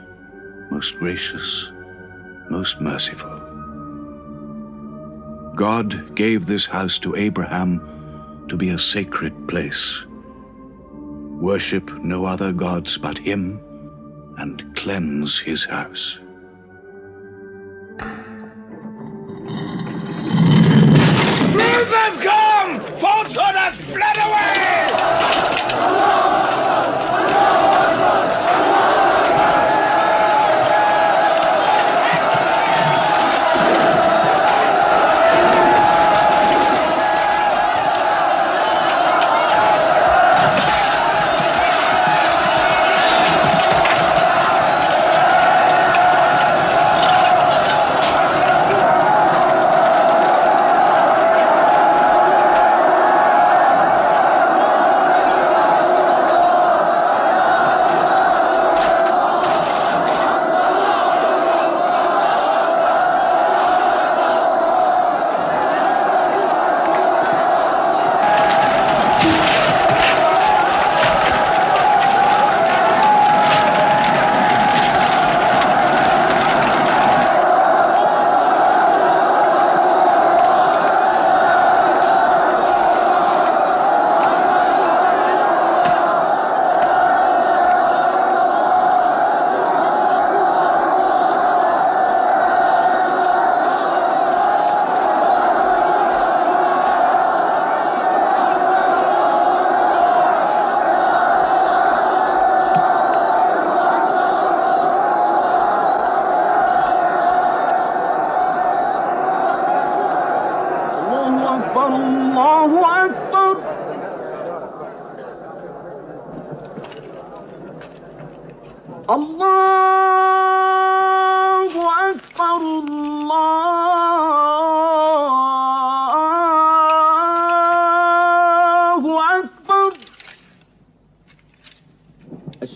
most gracious, most merciful. God gave this house to Abraham to be a sacred place. Worship no other gods but him, and cleanse his house. Truth has come! Falsehood has fled away!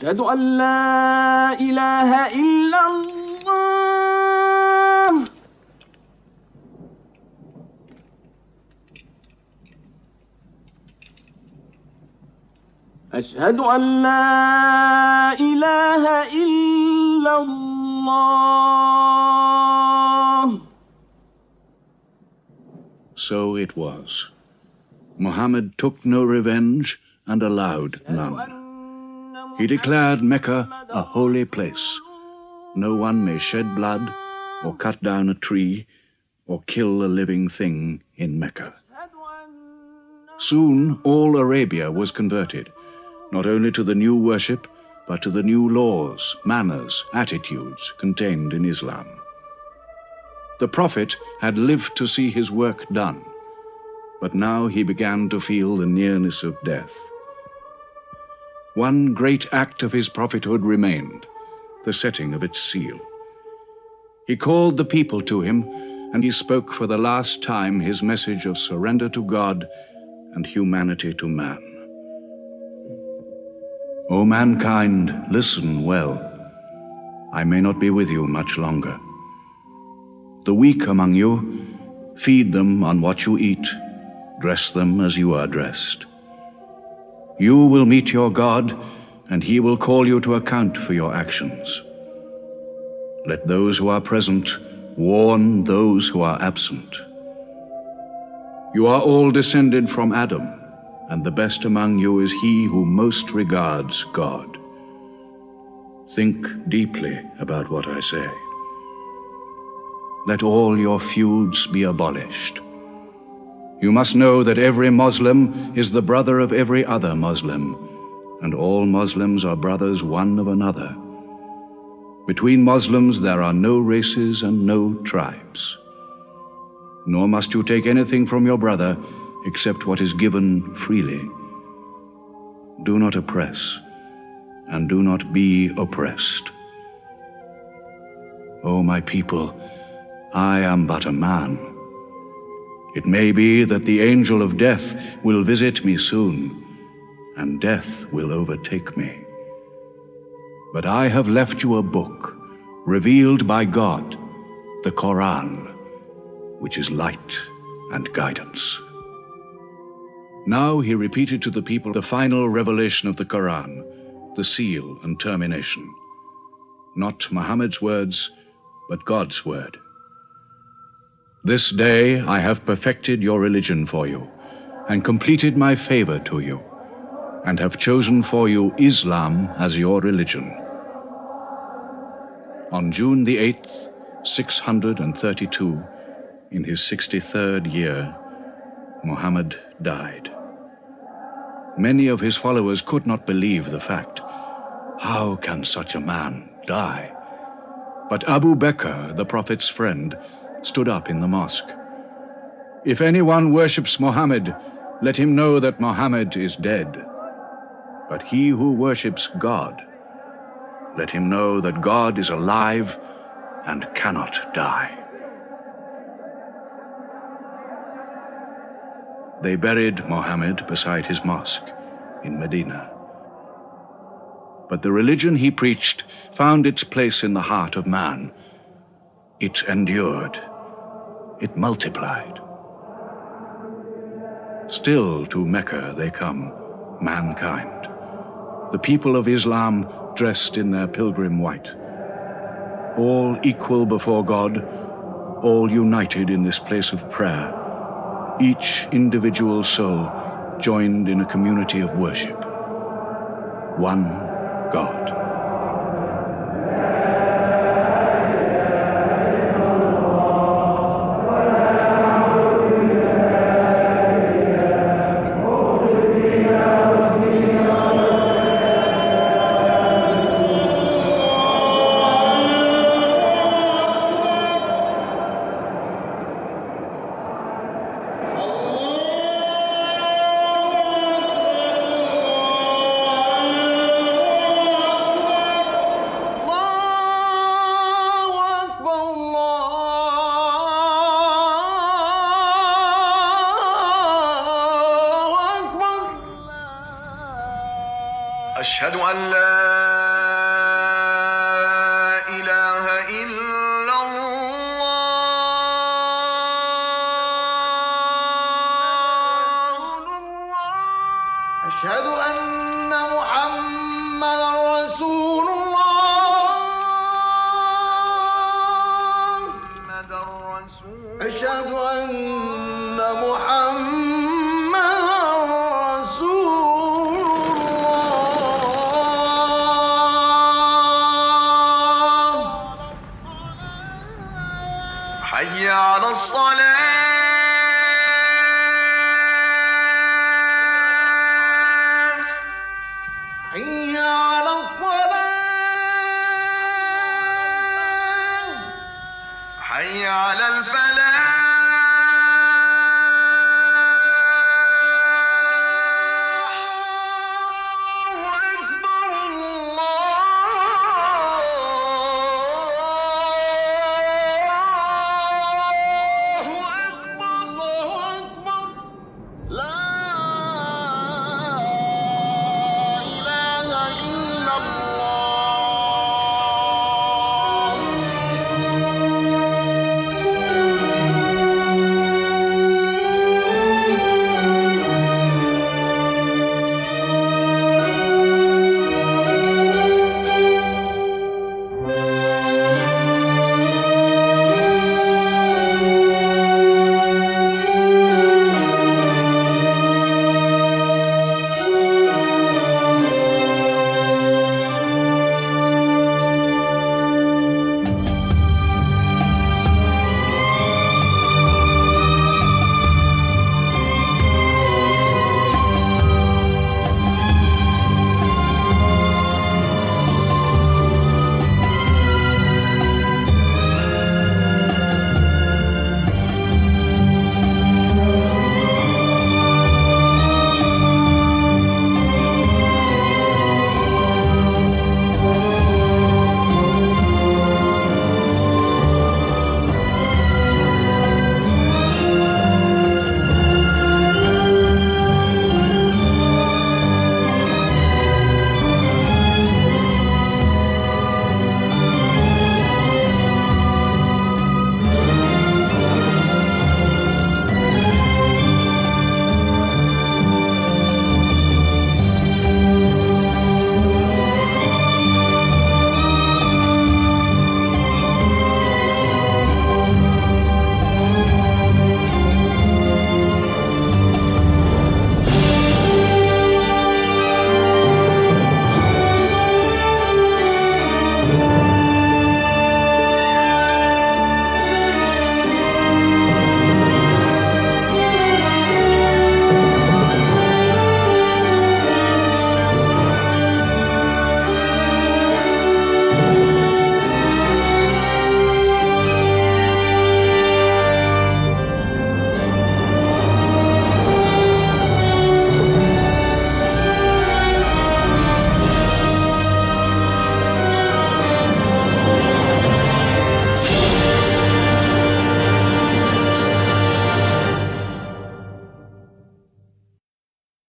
أشهد أن لا إله إلا الله أشهد أن لا إله إلا الله. So it was. Muhammad took no revenge and allowed none. He declared Mecca a holy place. No one may shed blood, or cut down a tree, or kill a living thing in Mecca. Soon all Arabia was converted, not only to the new worship, but to the new laws, manners, attitudes contained in Islam. The Prophet had lived to see his work done, but now he began to feel the nearness of death. One great act of his prophethood remained, the setting of its seal. He called the people to him, and he spoke for the last time his message of surrender to God and humanity to man. O mankind, listen well. I may not be with you much longer. The weak among you, feed them on what you eat, dress them as you are dressed. You will meet your God, and he will call you to account for your actions. Let those who are present warn those who are absent. You are all descended from Adam, and the best among you is he who most regards God. Think deeply about what I say. Let all your feuds be abolished. You must know that every Muslim is the brother of every other Muslim, and all Muslims are brothers one of another. Between Muslims there are no races and no tribes. Nor must you take anything from your brother except what is given freely. Do not oppress, and do not be oppressed. O my people, I am but a man. It may be that the angel of death will visit me soon, and death will overtake me. But I have left you a book, revealed by God, the Quran, which is light and guidance. Now he repeated to the people the final revelation of the Quran, the seal and termination. Not Muhammad's words, but God's word. This day I have perfected your religion for you, and completed my favor to you, and have chosen for you Islam as your religion. On June the 8th, 632, in his 63rd year, Muhammad died. Many of his followers could not believe the fact. How can such a man die? But Abu Bakr, the Prophet's friend, stood up in the mosque. If anyone worships Muhammad, let him know that Muhammad is dead. But he who worships God, let him know that God is alive and cannot die. They buried Muhammad beside his mosque in Medina. But the religion he preached found its place in the heart of man. It endured. It multiplied. Still to Mecca they come, mankind. The people of Islam dressed in their pilgrim white. All equal before God, all united in this place of prayer. Each individual soul joined in a community of worship. One God. أشهد أن لا على الصلاة